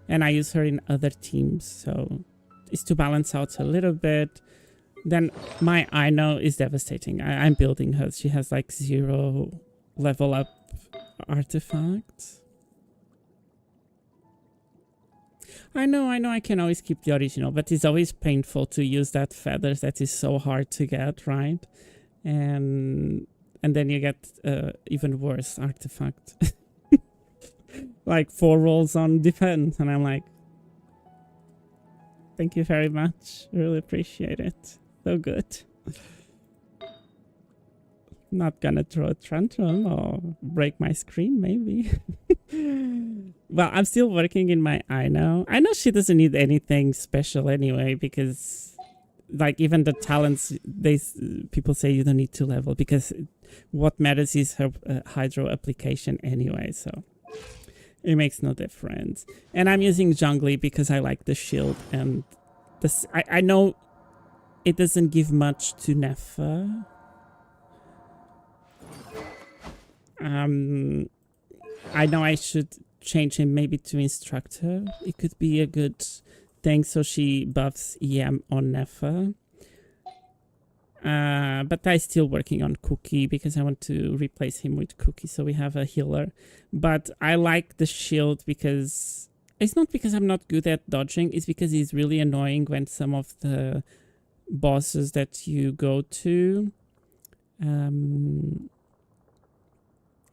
And I use her in other teams, so it's to balance out a little bit. Then my Ino is devastating. I'm building her. She has like 0 level up artifacts. I know I can always keep the original, but it's always painful to use that feathers that is so hard to get, right? And then you get even worse artifact. Like 4 rolls on defense, and I'm like, thank you very much. Really appreciate it. So good. Not gonna throw a tantrum or break my screen, maybe. Well, I'm still working in my Ino. I know she doesn't need anything special anyway, because like even the talents, people say you don't need to level, because what matters is her hydro application anyway, so it makes no difference. And I'm using Zhongli because I like the shield, and this I know it doesn't give much to Nefa. I know I should change him maybe to instructor. It could be a good thing, so she buffs EM on Nefa. But I'm still working on Cookie because I want to replace him with Cookie, so we have a healer. But I like the shield because it's not because I'm not good at dodging, it's because it's really annoying when some of the bosses that you go to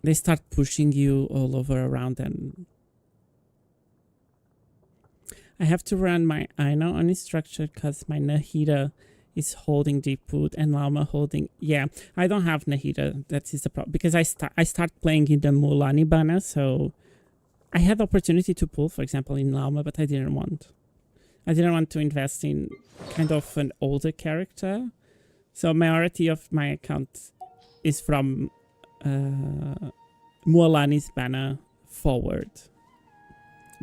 they start pushing you all over around, and I have to run my Ino on instructor because my Nahida is holding Deepwood and Lauma holding... Yeah, I don't have Nahida. That is the problem. Because I start playing in the Mulani banner, so I had the opportunity to pull, for example, in Lauma, but I didn't want. I didn't want to invest in kind of an older character. So majority of my account is from Mulani's banner forward.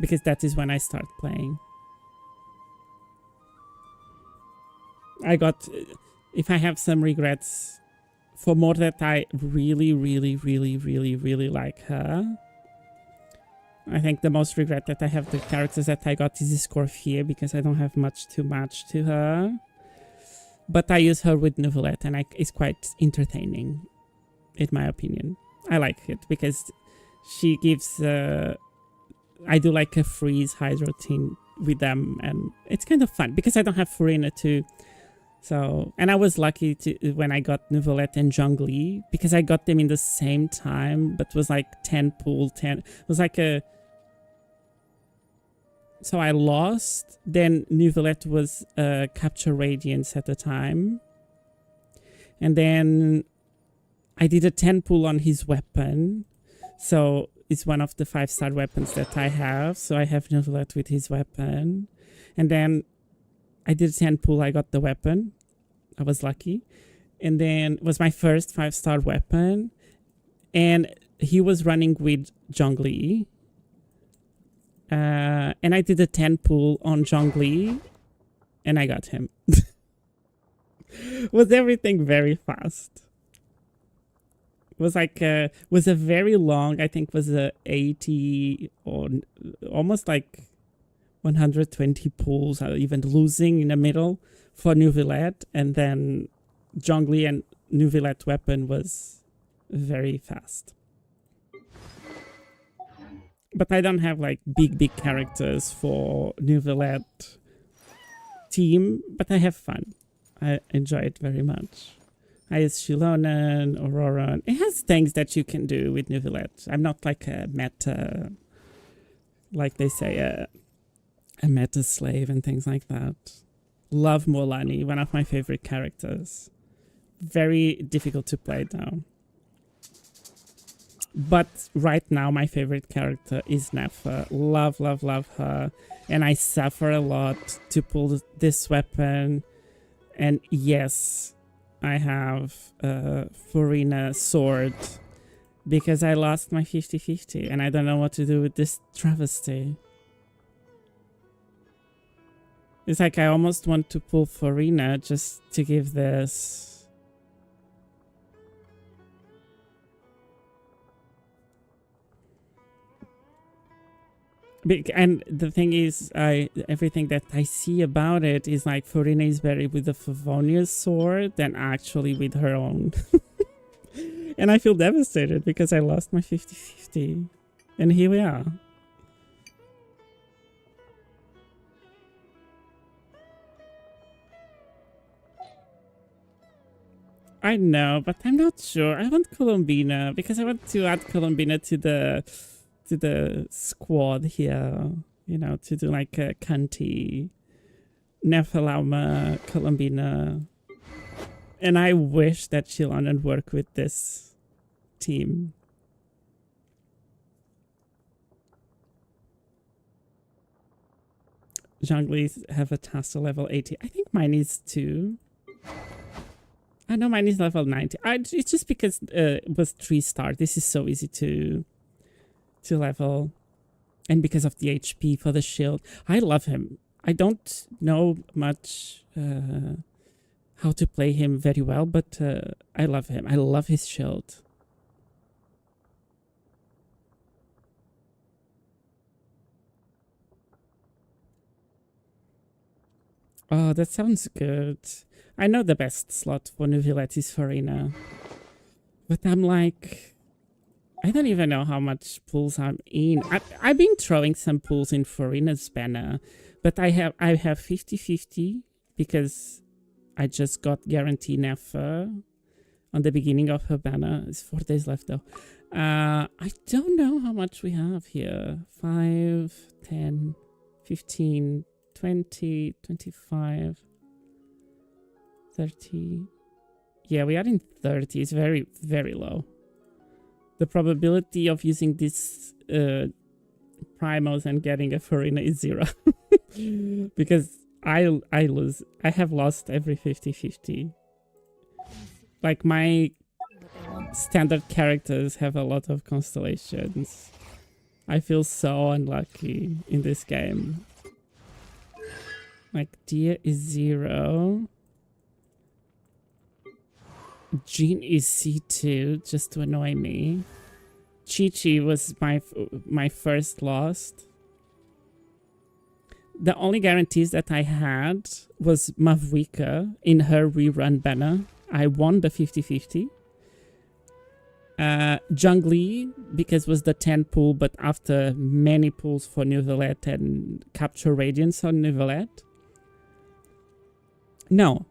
Because that is when I start playing. I got, if I have some regrets for more that I really like her. I think the most regret that I have the characters that I got is Scorpia because I don't have much to match to her. But I use her with Novelette and it's quite entertaining, in my opinion. I like it because she gives, I do like a freeze hydro team with them and it's kind of fun because I don't have Furina too. So, and I was lucky to when I got Neuvillette and Zhongli, because I got them in the same time, but was like 10 pool, 10. It was like a... So I lost, then Neuvillette was Capture Radiance at the time. And then I did a 10 pull on his weapon. So it's one of the 5-star weapons that I have. So I have Neuvillette with his weapon. And then I did a 10 pull, I got the weapon. I was lucky. And then it was my first 5-star weapon. And he was running with Zhongli. And I did a 10 pull on Zhongli. And I got him. Was everything very fast. Was like was a very long, I think was a 80 or almost like 120 pulls, even losing in the middle for Neuvillette, and then Zhongli and Neuvillette weapon was very fast. But I don't have like big characters for Neuvillette team, but I have fun. I enjoy it very much. I use Shilonen, Aurora. It has things that you can do with Neuvillette. I'm not like a meta, like they say, a meta slave and things like that. Love Morlani, one of my favorite characters. Very difficult to play though. But right now my favorite character is Nefa. Love her. And I suffer a lot to pull this weapon. And yes, I have Furina sword because I lost my 50-50 and I don't know what to do with this travesty. It's like I almost want to pull Furina just to give this. And the thing is, everything that I see about it is like Furina is better with the Favonia's sword than actually with her own. And I feel devastated because I lost my 50-50. And here we are. I know, but I'm not sure. I want Colombina because I want to add Colombina to the squad here, you know, to do like a Kanti, Nefalauma, Colombina. And I wish that Shilonen work with this team. Zhongli's have a tassel level 80. I think mine is too. I know mine is level 90. It's just because it was 3-star. This is so easy to level, and because of the HP for the shield. I love him. I don't know much how to play him very well, but I love him. I love his shield. Oh, that sounds good. I know the best slot for Neuvillette is Furina, but I'm like, I don't even know how much pulls I'm in. I've been throwing some pulls in Furina's banner, but I have 50-50 because I just got guarantee Nefa on the beginning of her banner. It's 4 days left though. I don't know how much we have here. 5, 10, 15, 20, 25, 30. Yeah, we are in 30. It's very, very low. The probability of using this Primos and getting a Furina is 0. Because I lose. I have lost every 50-50. Like my standard characters have a lot of constellations. I feel so unlucky in this game. Like Dia is 0. Jean is C2 just to annoy me. Chi-Chi was my first lost. The only guarantees that I had was Mavwika in her rerun banner. I won the 50-50. Zhongli, because was the 10 pull, but after many pulls for Neuvillette and Capture Radiance on Neuvillette. No.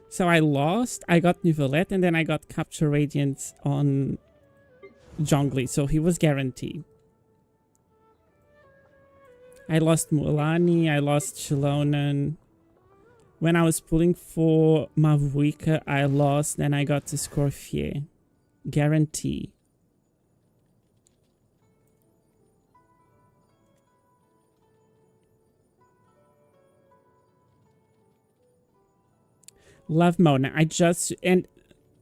So I lost, I got Neuvillette, and then I got Capture Radiance on Zhongli, so he was guaranteed. I lost Mualani, I lost Shilonen. When I was pulling for Mavuika, I lost, then I got to Scorfier. Guarantee. Love Mona. I just, and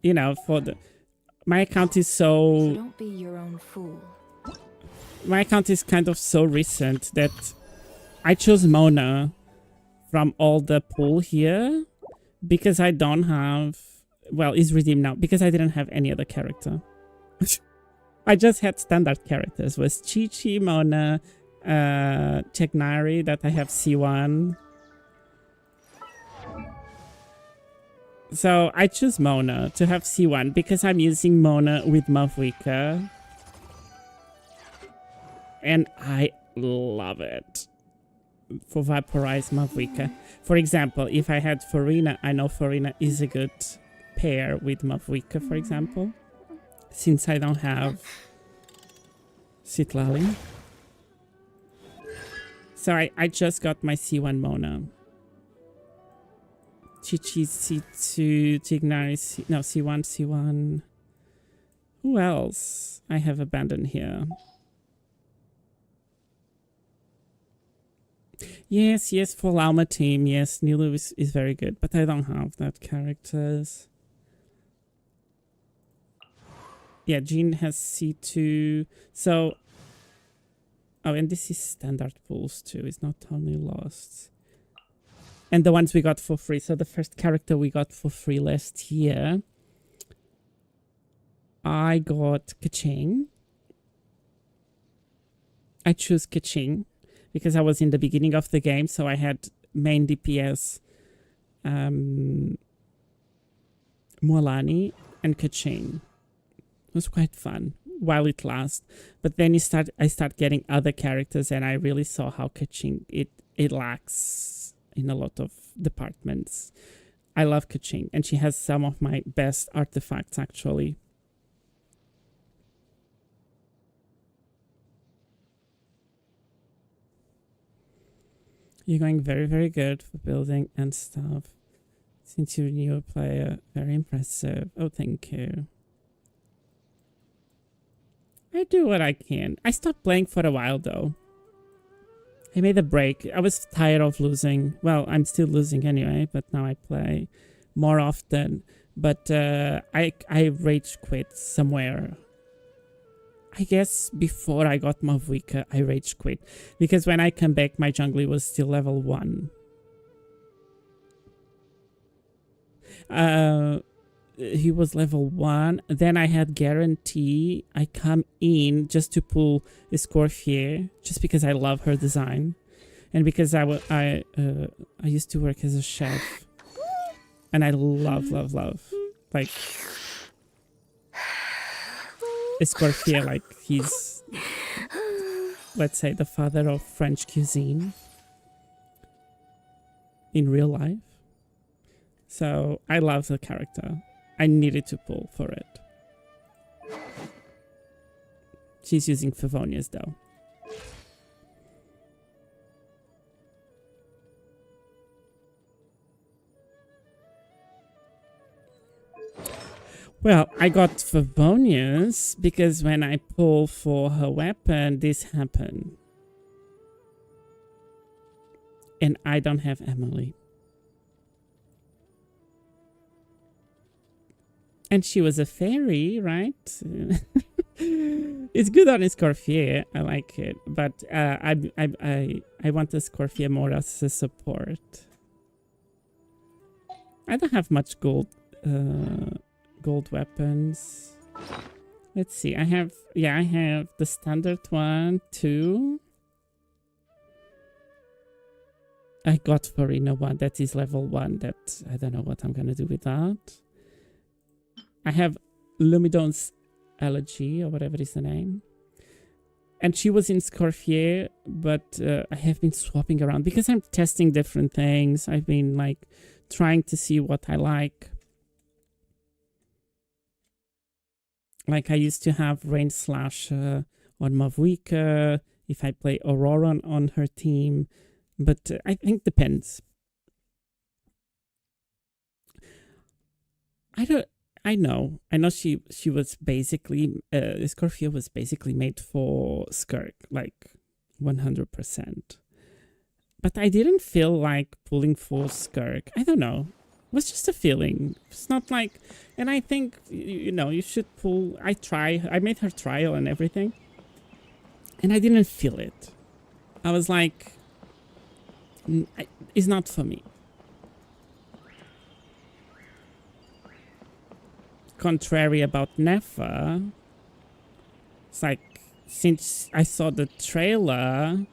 you know, for the, my account is So don't be your own fool. my account is kind of so recent that I chose Mona from all the pool here because I don't have, well, it's redeemed now because I didn't have any other character. I just had standard characters, was Chi-Chi, Mona, Chegnari that I have C1. So I choose Mona to have C1 because I'm using Mona with Mavuika. And I love it. For Vaporize Mavuika. For example, if I had Farina, I know Farina is a good pair with Mavuika, for example. Since I don't have Citlali. So I just got my C1 Mona. Chi-Chi C2, Tignari C... No, C1, C1. Who else I have abandoned here? Yes, for Lauma team. Yes, Nilu is very good. But I don't have that characters. Yeah, Jean has C2. So... Oh, and this is standard pools too. It's not only lost. And the ones we got for free. So the first character we got for free last year, I got Kaching. I choose Kaching because I was in the beginning of the game, so I had main DPS Mualani and Kaching. It was quite fun while it lasts. But then I start getting other characters, and I really saw how Kaching it lacks in a lot of departments. I love Kaching, and she has some of my best artifacts, actually. You're going very, very good for building and stuff. Since you're a new player, very impressive. Oh, thank you. I do what I can. I stopped playing for a while, though. I made a break. I was tired of losing. Well, I'm still losing anyway, but now I play more often. But I rage quit somewhere. I guess before I got Mavuika, I rage quit. Because when I come back, my jungler was still level 1. He was level 1. Then I had guarantee. I come in just to pull Escorfier, just because I love her design, and because I used to work as a chef, and I love like Escorfier, like he's, let's say, the father of French cuisine in real life. So I love the character. I needed to pull for it. She's using Favonius though. Well, I got Favonius because when I pull for her weapon, this happened. And I don't have Emily. And she was a fairy, right? It's good on Escorfier. I like it, but I want the Escorfier more as a support. I don't have much gold weapons. Let's see. I have the standard one too. I got Farina one that is level 1. That I don't know what I'm gonna do with that. I have Lumidon's Elegy, or whatever is the name. And she was in Scorfier, but I have been swapping around because I'm testing different things. I've been like trying to see what I like. Like I used to have Rain Slasher on Mavwika, if I play Aurora on her team, but I think depends. I know she was basically, Scorpio was basically made for Skirk, like 100%. But I didn't feel like pulling for Skirk. I don't know. It was just a feeling. It's not like, and I think, you know, you should pull. I made her trial and everything. And I didn't feel it. I was like, it's not for me. Contrary about Nefa, it's like, since I saw the trailer,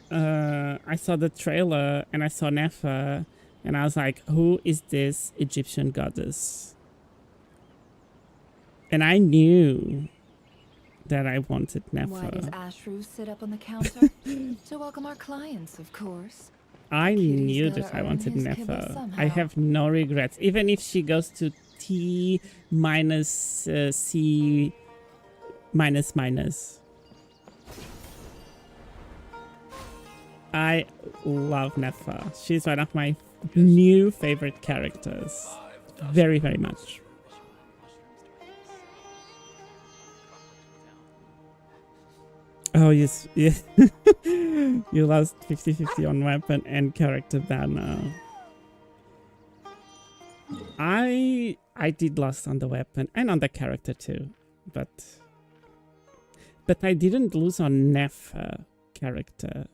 and I saw Nefa, and I was like, who is this Egyptian goddess? And I knew that I wanted Nefa. Why does Ashru sit up on the counter? To welcome our clients, of course. I knew that I wanted Nefa. I have no regrets. Even if she goes to T minus C minus minus. I love Nefa. She's one of my new favorite characters. Very, very much. Oh, yes. Yeah. You lost 50-50 on weapon and character banner. I did lost on the weapon and on the character too, but I didn't lose on Nefa character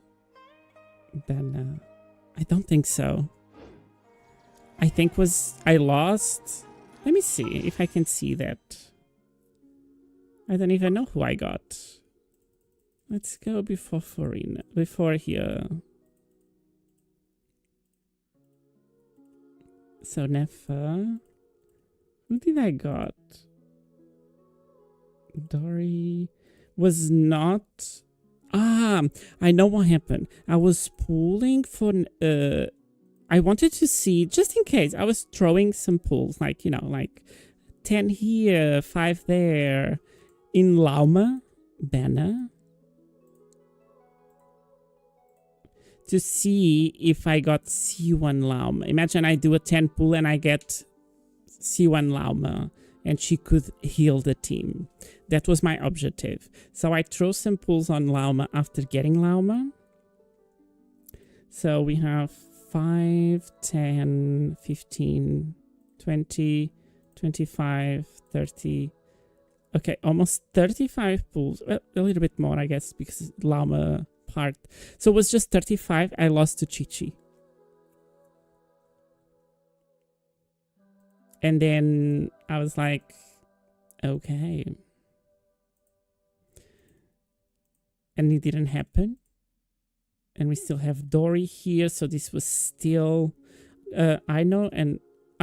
banner. I don't think so. I think I lost. Let me see if I can see that. I don't even know who I got. Let's go before Farina. Before here. So Nefa. Who did I got? Dory was not. I know what happened. I was pulling for. I wanted to see, just in case. I was throwing some pulls, like, you know, like 10 here, 5 there, in Lauma banner. To see if I got C1 Lauma. Imagine I do a 10 pull and I get C1 Lauma and she could heal the team. That was my objective. So I throw some pulls on Lauma after getting Lauma. So we have 5, 10, 15, 20, 25, 30. Okay, almost 35 pulls. Well, a little bit more, I guess, because Lauma part. So it was just 35. I lost to Chi-Chi. And then I was like, okay. And it didn't happen. And we still have Dory here. So this was still, I know. And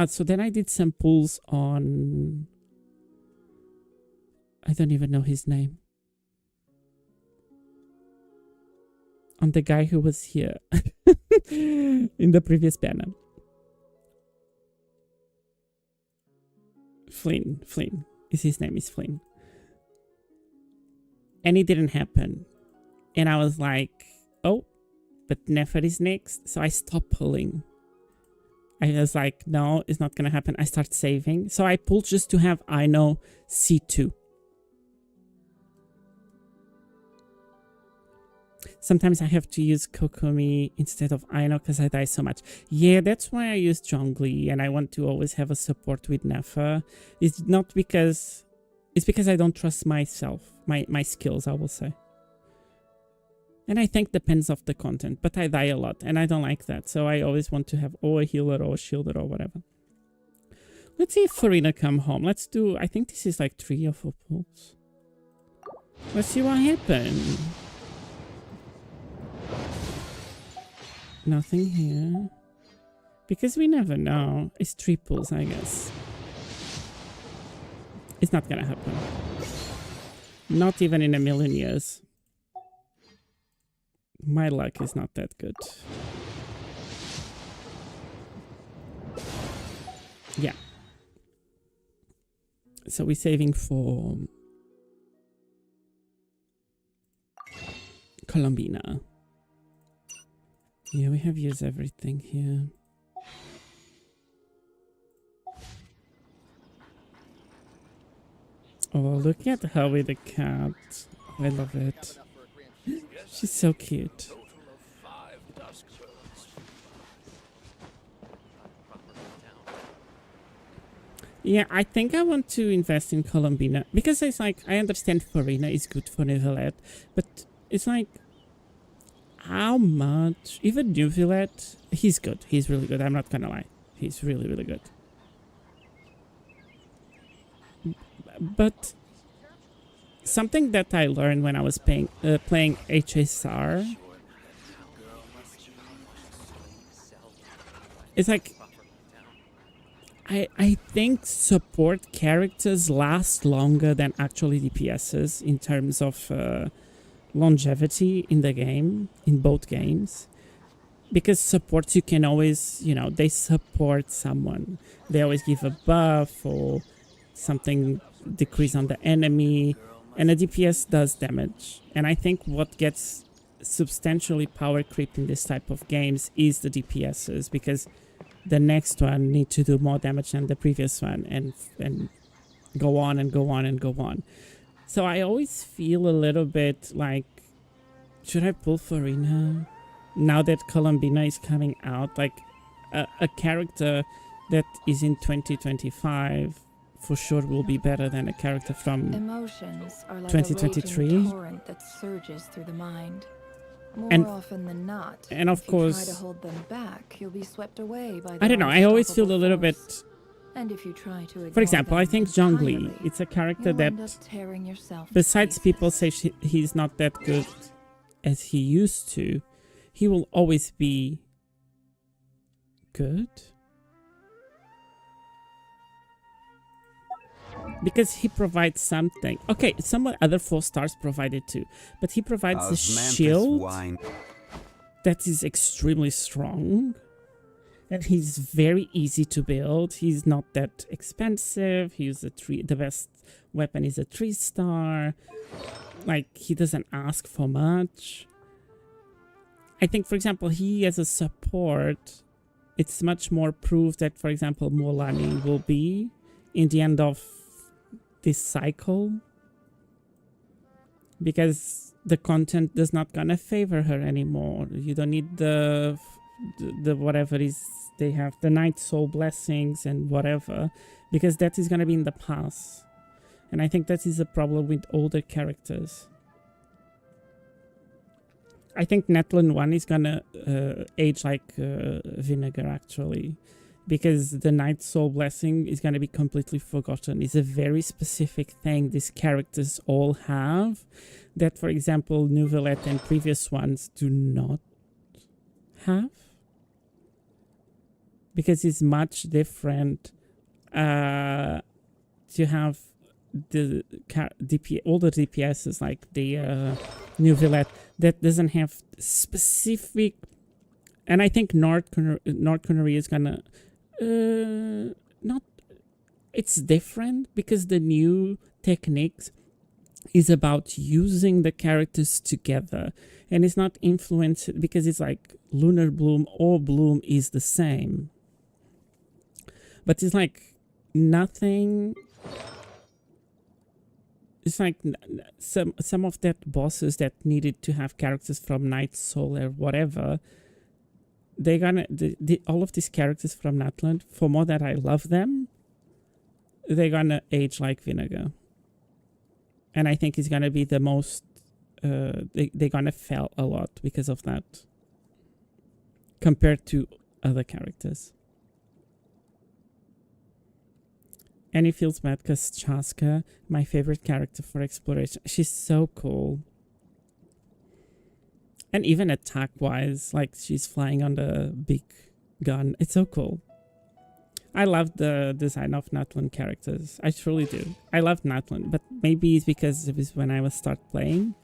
so then I did some pulls on, I don't even know his name. On the guy who was here in the previous banner. Flynn. His name is Flynn. And it didn't happen. And I was like, oh, but Nefer is next. So I stopped pulling. I was like, no, it's not going to happen. I start saving. So I pulled just to have Aino C2. Sometimes I have to use Kokomi instead of Aino because I die so much. Yeah, that's why I use Zhongli and I want to always have a support with Nefa. It's not because... It's because I don't trust myself, my skills, I will say. And I think depends of the content, but I die a lot and I don't like that. So I always want to have or a healer or a shielder or whatever. Let's see if Farina come home. Let's do... I think this is like 3 or 4 pulls. Let's see what happened. Nothing here. Because we never know. It's 3 pulls, I guess. It's not gonna happen. Not even in a million years. My luck is not that good. Yeah. So we're saving for Colombina. Yeah, we have used everything here. Oh, look at her with the cat. I love it. She's so cute. Yeah, I think I want to invest in Colombina because it's like, I understand Farina is good for Neuvillette, but it's like, how much? Even Neuvillette, he's good. He's really good. I'm not gonna lie. He's really, really good. But something that I learned when I was playing HSR is like, I think support characters last longer than actually DPSs in terms of longevity in the game, in both games. Because supports, you can always, you know, they support someone. They always give a buff or something, decrease on the enemy, and a DPS does damage. And I think what gets substantially power creep in this type of games is the DPSs, because the next one need to do more damage than the previous one, and go on and go on and go on. So I always feel a little bit like, should I pull Farina now that Colombina is coming out? Like a character that is in 2025 for sure will be better than a character from Emotions are like 2023. A raging torrent that surges through the mind. More And- often than not, and of if course- you try to hold them back, you'll be swept away by I don't know, I always feel a little bit... And if you try to For example, I think Zhongli, entirely, it's a character you'll end up that, tearing yourself to besides pieces. people say he's not that good as he used to, he will always be good. Because he provides something. Okay, some other 4 stars provided too, but he provides a shield that is extremely strong. And he's very easy to build. He's not that expensive. He's the best weapon is a 3-star. Like, he doesn't ask for much. I think, for example, he as a support, it's much more proof that, for example, Mualani will be in the end of this cycle. Because the content does not gonna favor her anymore. You don't need the whatever is they have, the Night Soul blessings and whatever, because that is going to be in the past. And I think that is a problem with older characters. I think Netland 1 is going to age like vinegar, actually, because the Night Soul blessing is going to be completely forgotten. It's a very specific thing these characters all have that, for example, Neuvillette and previous ones do not have. Because it's much different to have the older DPSs like the Neuvillette that doesn't have specific, and I think North Korea is gonna not. It's different because the new techniques is about using the characters together, and it's not influenced because it's like Lunar Bloom or Bloom is the same. But it's like nothing. It's like some of that bosses that needed to have characters from Night Soul or whatever. They're gonna all of these characters from Natland, for more that I love them, they're gonna age like vinegar. And I think it's gonna be the most. They're gonna fail a lot because of that, compared to other characters. And it feels bad because Chaska, my favorite character for exploration, she's so cool. And even attack-wise, like she's flying on the big gun. It's so cool. I love the design of Natlan characters. I truly do. I love Natlan, but maybe it's because it was when I was start playing.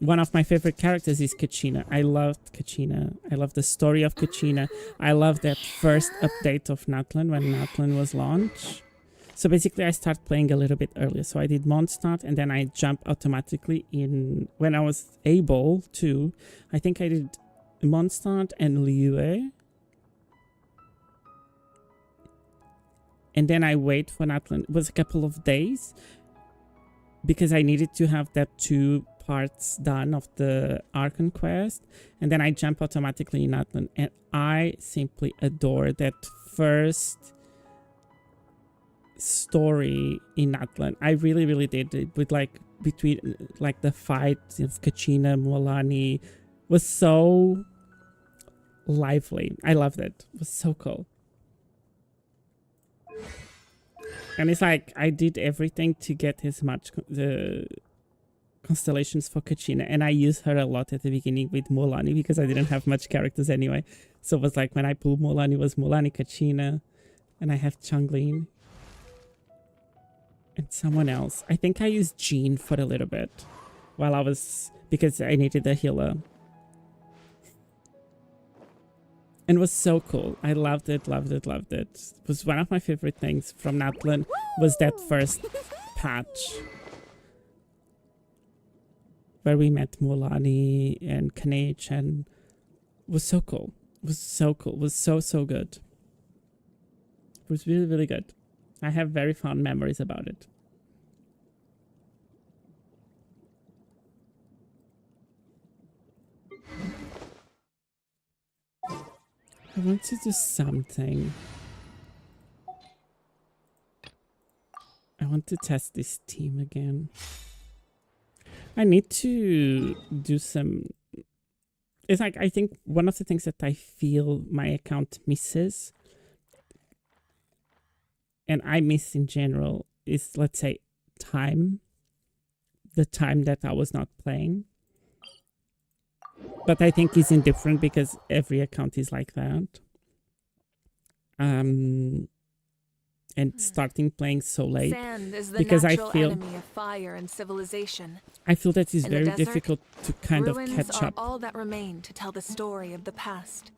one of my favorite characters is Kachina. I loved Kachina. I love the story of Kachina. I love that first update of Natlan when Natlan was launched. So basically I started playing a little bit earlier. So I did Mondstadt and then I jumped automatically in when I was able to. I think I did Mondstadt and Liyue. And then I wait for Natlan. It was a couple of days because I needed to have that 2 parts done of the Archon quest, and then I jump automatically in Natlan, and I simply adore that first story in Natlan. I really, really did it with like between like the fight of Kachina, Mualani was so lively. I loved it. It was so cool. And it's like I did everything to get as much the constellations for Kachina, and I used her a lot at the beginning with Mualani because I didn't have much characters anyway. So it was like when I pulled Mualani, it was Mualani, Kachina, and I have Changlin and someone else. I think I used Jean for a little bit while I was, because I needed a healer. And it was so cool. I loved it, loved it, loved it. It was one of my favorite things from Natlan was that first patch where we met Mualani and Kanech, and it was so cool. It was so cool. It was so, so good. It was really, really good. I have very fond memories about it. I want to do something. I want to test this team again. I need to do some... It's like, I think one of the things that I feel my account misses, and I miss in general, is, let's say, time. The time that I was not playing. But I think it's indifferent because every account is like that. And starting playing so late, Sand is the because I natural feel enemy of fire and civilization. I feel that it's In the very desert, difficult to kind of ruins catch are up. all that remain to tell the story of the past.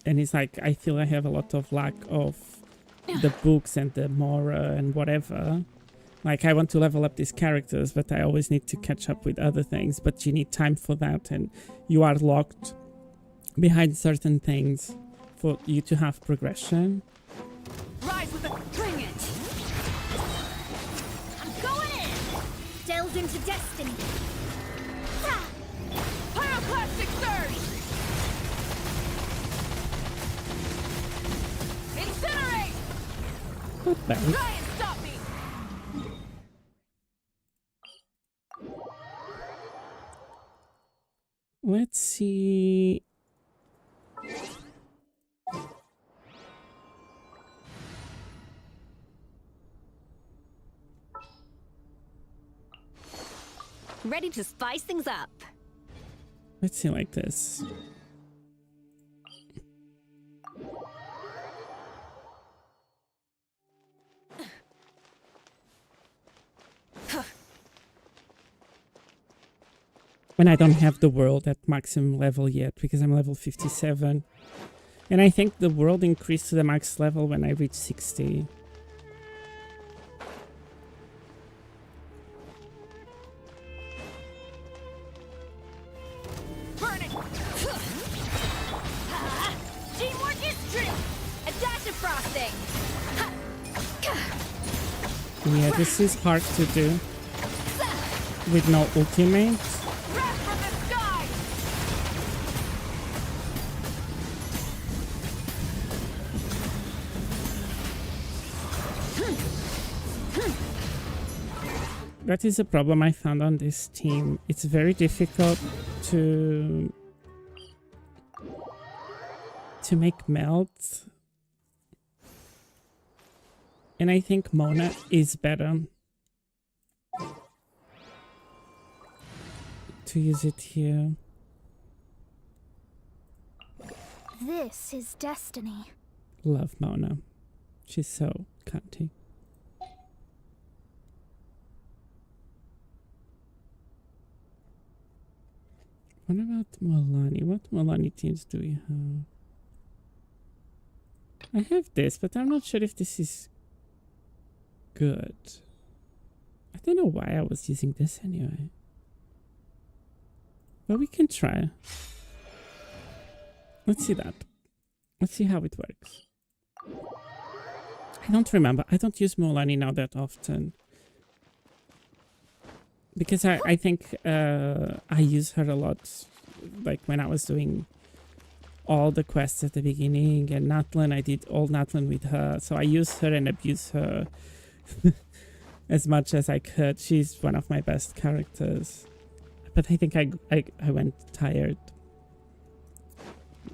And it's like I feel I have a lot of lack of the books and the Mora and whatever. Like I want to level up these characters, but I always need to catch up with other things. But you need time for that, and you are locked behind certain things for you to have progression. Rise with a bring it! I'm going in! Delve into destiny! Pyroclastic surge! Incinerate! Not bad. Try and stop me! Let's see. Ready to spice things up. Let's see like this. When I don't have the world at maximum level yet, because I'm level 57. And I think the world increased to the max level when I reach 60. Burn it! Teamwork is true! A dash of frosting! Yeah, this is hard to do with no ultimate. Wrath from the sky! That is a problem I found on this team. It's very difficult to make melt. And I think Mona is better to use it here. This is destiny. Love Mona. She's so cunty. What about Molani? What Molani teams do we have? I have this, but I'm not sure if this is good. I don't know why I was using this anyway. But we can try. Let's see that. Let's see how it works. I don't remember. I don't use Molani now that often. Because I think I use her a lot. Like when I was doing all the quests at the beginning. And Natlan, I did all Natlan with her. So I use her and abuse her as much as I could. She's one of my best characters. But I think I went tired.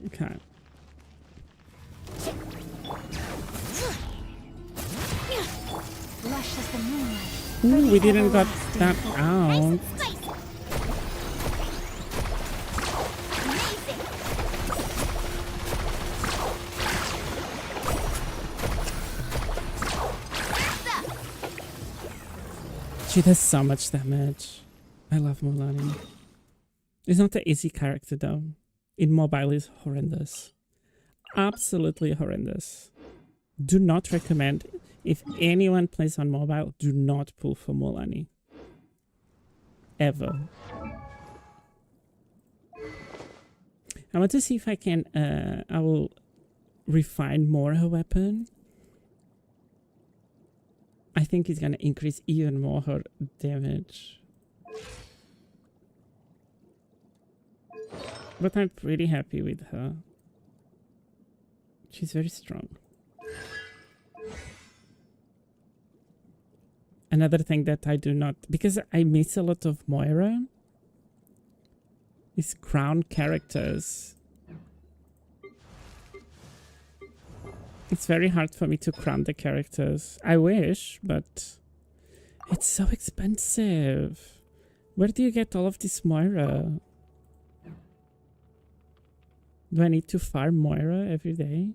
Okay. Lush as the moonlight. Ooh, we didn't got that out. She does so much damage. I love Molani. It's not an easy character though. In mobile is horrendous. Absolutely horrendous. Do not recommend. If anyone plays on mobile, do not pull for Molani. Ever. I want to see if I can, I will refine more her weapon. I think it's going to increase even more her damage. But I'm pretty happy with her. She's very strong. Another thing that I do not, because I miss a lot of Moira, is crown characters. It's very hard for me to crown the characters. I wish, but it's so expensive. Where do you get all of this Moira? Do I need to farm Moira every day?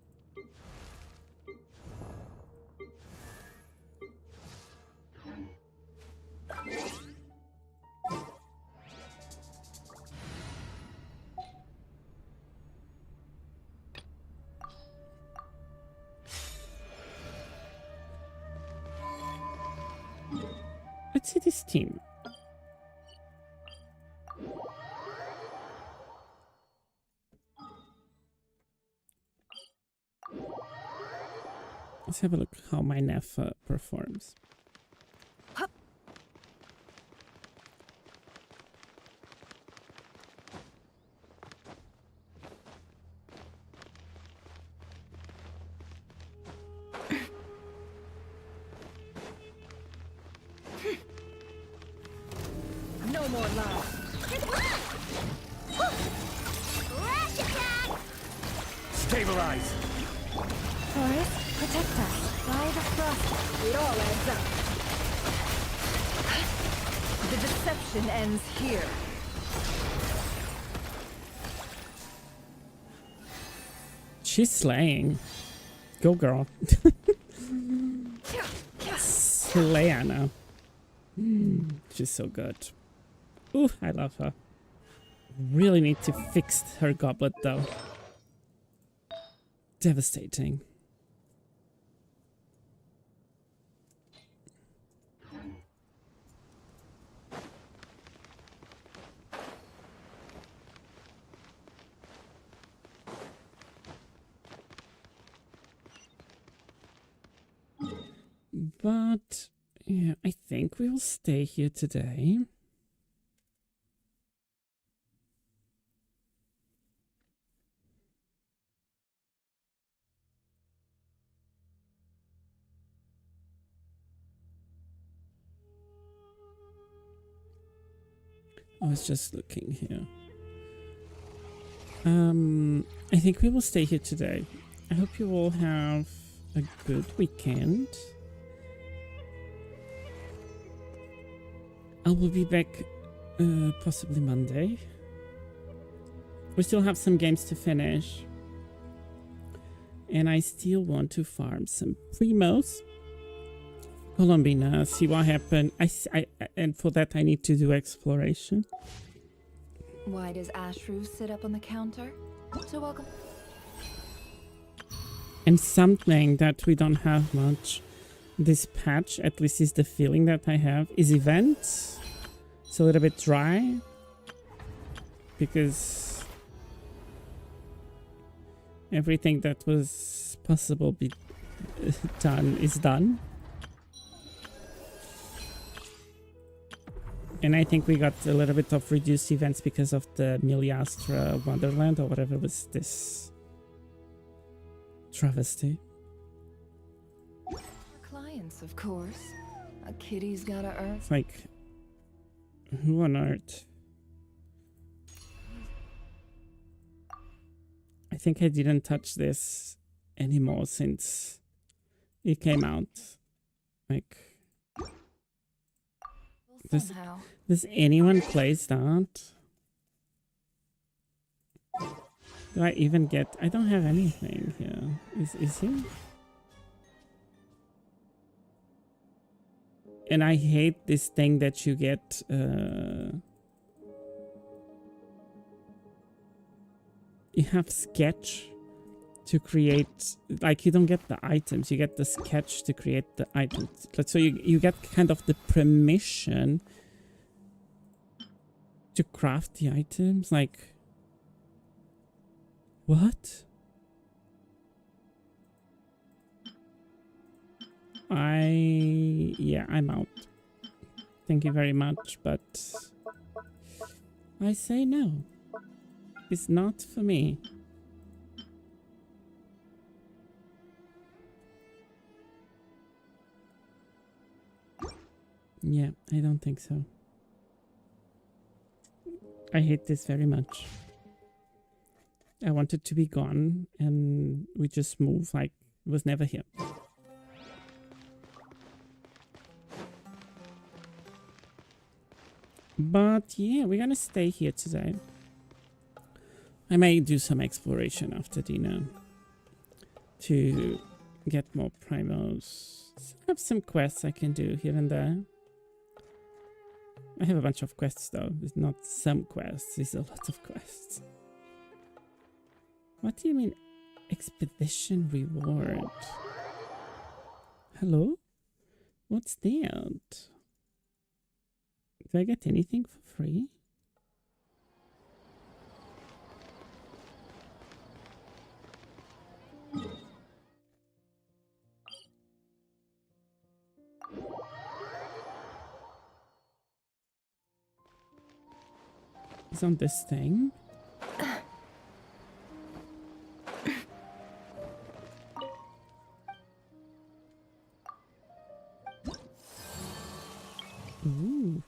Let's see this team. Let's have a look how my Nefa performs. No more love. Rash attack! Stabilize! Forest, protect us. By the frost. It all adds up. The deception ends here. She's slaying. Go girl. Slay Anna. She's so good. Ooh, I love her. Really need to fix her goblet though. Devastating. But yeah, I think we will stay here today. I was just looking here. I think we will stay here today. I hope you all have a good weekend. I will be back possibly Monday. We still have some games to finish. And I still want to farm some Primos. Colombina, see what happened. And for that I need to do exploration. Why does Ashru sit up on the counter? To welcome. And something that we don't have much this patch, at least is the feeling that I have, is events. It's a little bit dry because everything that was possible be done is done. And I think we got a little bit of reduced events because of the Miliastra Wonderland or whatever was this travesty. Clients, of course. A kitty's gotta earn. It's like, who on earth? I think I didn't touch this anymore since it came out. Like, does anyone plays that? Do I even get? I don't have anything here. Is he? And I hate this thing that you get. You have sketch to create, like you don't get the items, you get the sketch to create the items. So you get kind of the permission to craft the items. Like, what? Yeah, I'm out. Thank you very much, but I say no. It's not for me. Yeah, I don't think so. I hate this very much. I want it to be gone and we just move like it was never here. But yeah, we're gonna stay here today. I may do some exploration after dinner to get more primos. I have some quests I can do here and there. I have a bunch of quests though. It's not some quests, it's a lot of quests. What do you mean expedition reward? Hello? What's that? Do I get anything for free? It's on this thing. Ooh.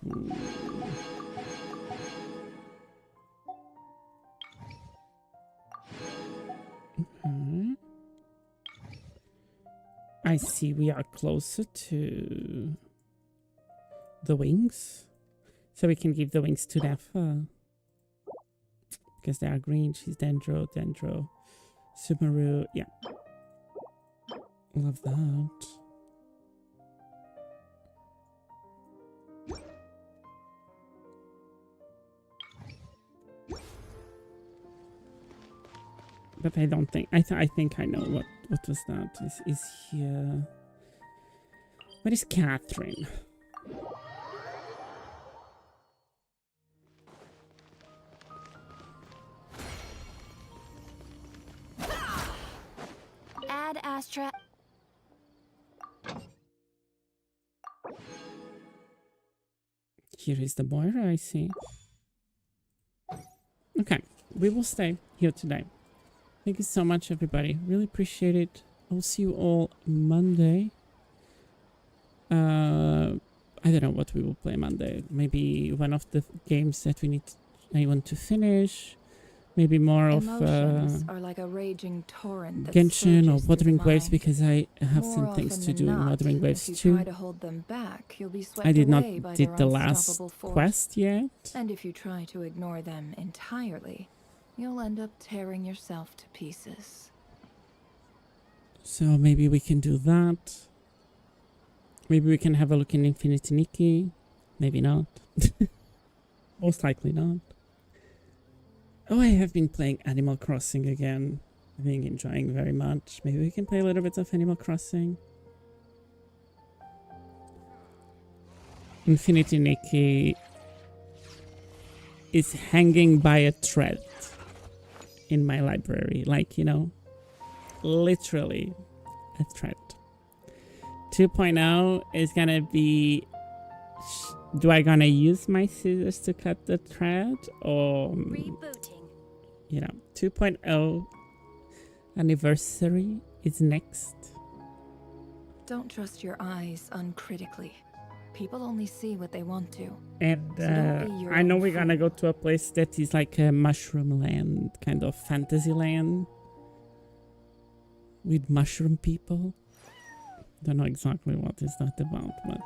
I see we are closer to the wings. So we can give the wings to Nefa. Because they are green. She's Dendro, Subaru. Yeah. Love that. But I don't think I think I know what was that. Is here. Where is Catherine? Ad Astra. Here is the Moira, I see. Okay, we will stay here today. Thank you so much, everybody. Really appreciate it. I'll see you all Monday. I don't know what we will play Monday. Maybe one of the games that I want to finish. Maybe more Emotions are like a raging torrent that Genshin or surges Wuthering through the Waves mind. because I have More some things often to than do in not, Wuthering Waves if you too. try to hold them back, you'll be swept I did not away by did their the last unstoppable force. quest yet. And if you try to ignore them entirely, you'll end up tearing yourself to pieces. So maybe we can do that. Maybe we can have a look in Infinity Nikki. Maybe not. Most likely not. Oh, I have been playing Animal Crossing again. I've been enjoying very much. Maybe we can play a little bit of Animal Crossing. Infinity Nikki is hanging by a thread in my library. Like, you know, literally a thread. 2.0 is gonna be... Do I gonna use my scissors to cut the thread? Or... Rebooting. You know, 2.0 anniversary is next. Don't trust your eyes uncritically. People only see what they want to. And So don't be your I know own we're gonna fool. go to a place that is like a mushroom land, kind of fantasy land. With mushroom people. Don't know exactly what is that about, but...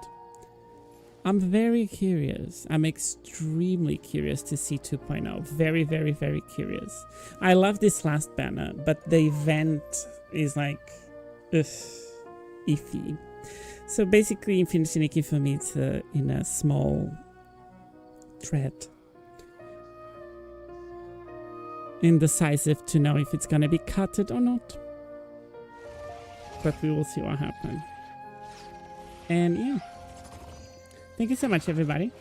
I'm very curious. I'm extremely curious to see 2.0. Very, very, very curious. I love this last banner, but the event is like... Ugh, iffy. So basically, Infinity Nikki for me, it's in a small thread. Indecisive to know if it's gonna be cutted or not. But we will see what happens. And yeah. Thank you so much, everybody.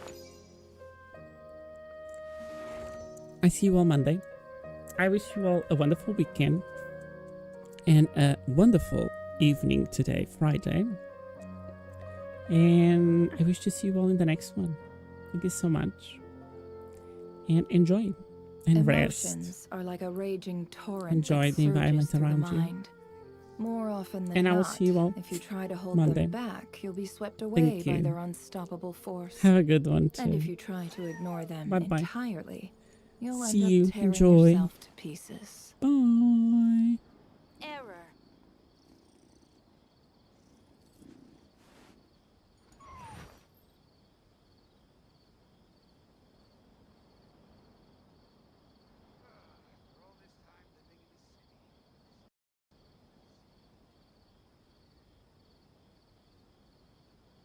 I see you all Monday. I wish you all a wonderful weekend. And a wonderful evening today, Friday. And I wish to see you all in the next one. Thank you so much. And enjoy. And rest. Emotions are like a raging torrent. Enjoy that the environment surges through the around you. mind. More often than And I will not, see you all if you try to hold Monday. them back, you'll be swept away by you. their unstoppable force. Have a good one too. And if you try to ignore them Bye-bye. entirely, you'll See end you. up tearing Enjoy. yourself to pieces. Bye. Error.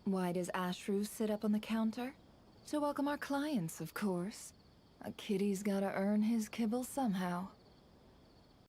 Why does Ashru sit up on the counter? To welcome our clients, of course. A kitty's gotta earn his kibble somehow.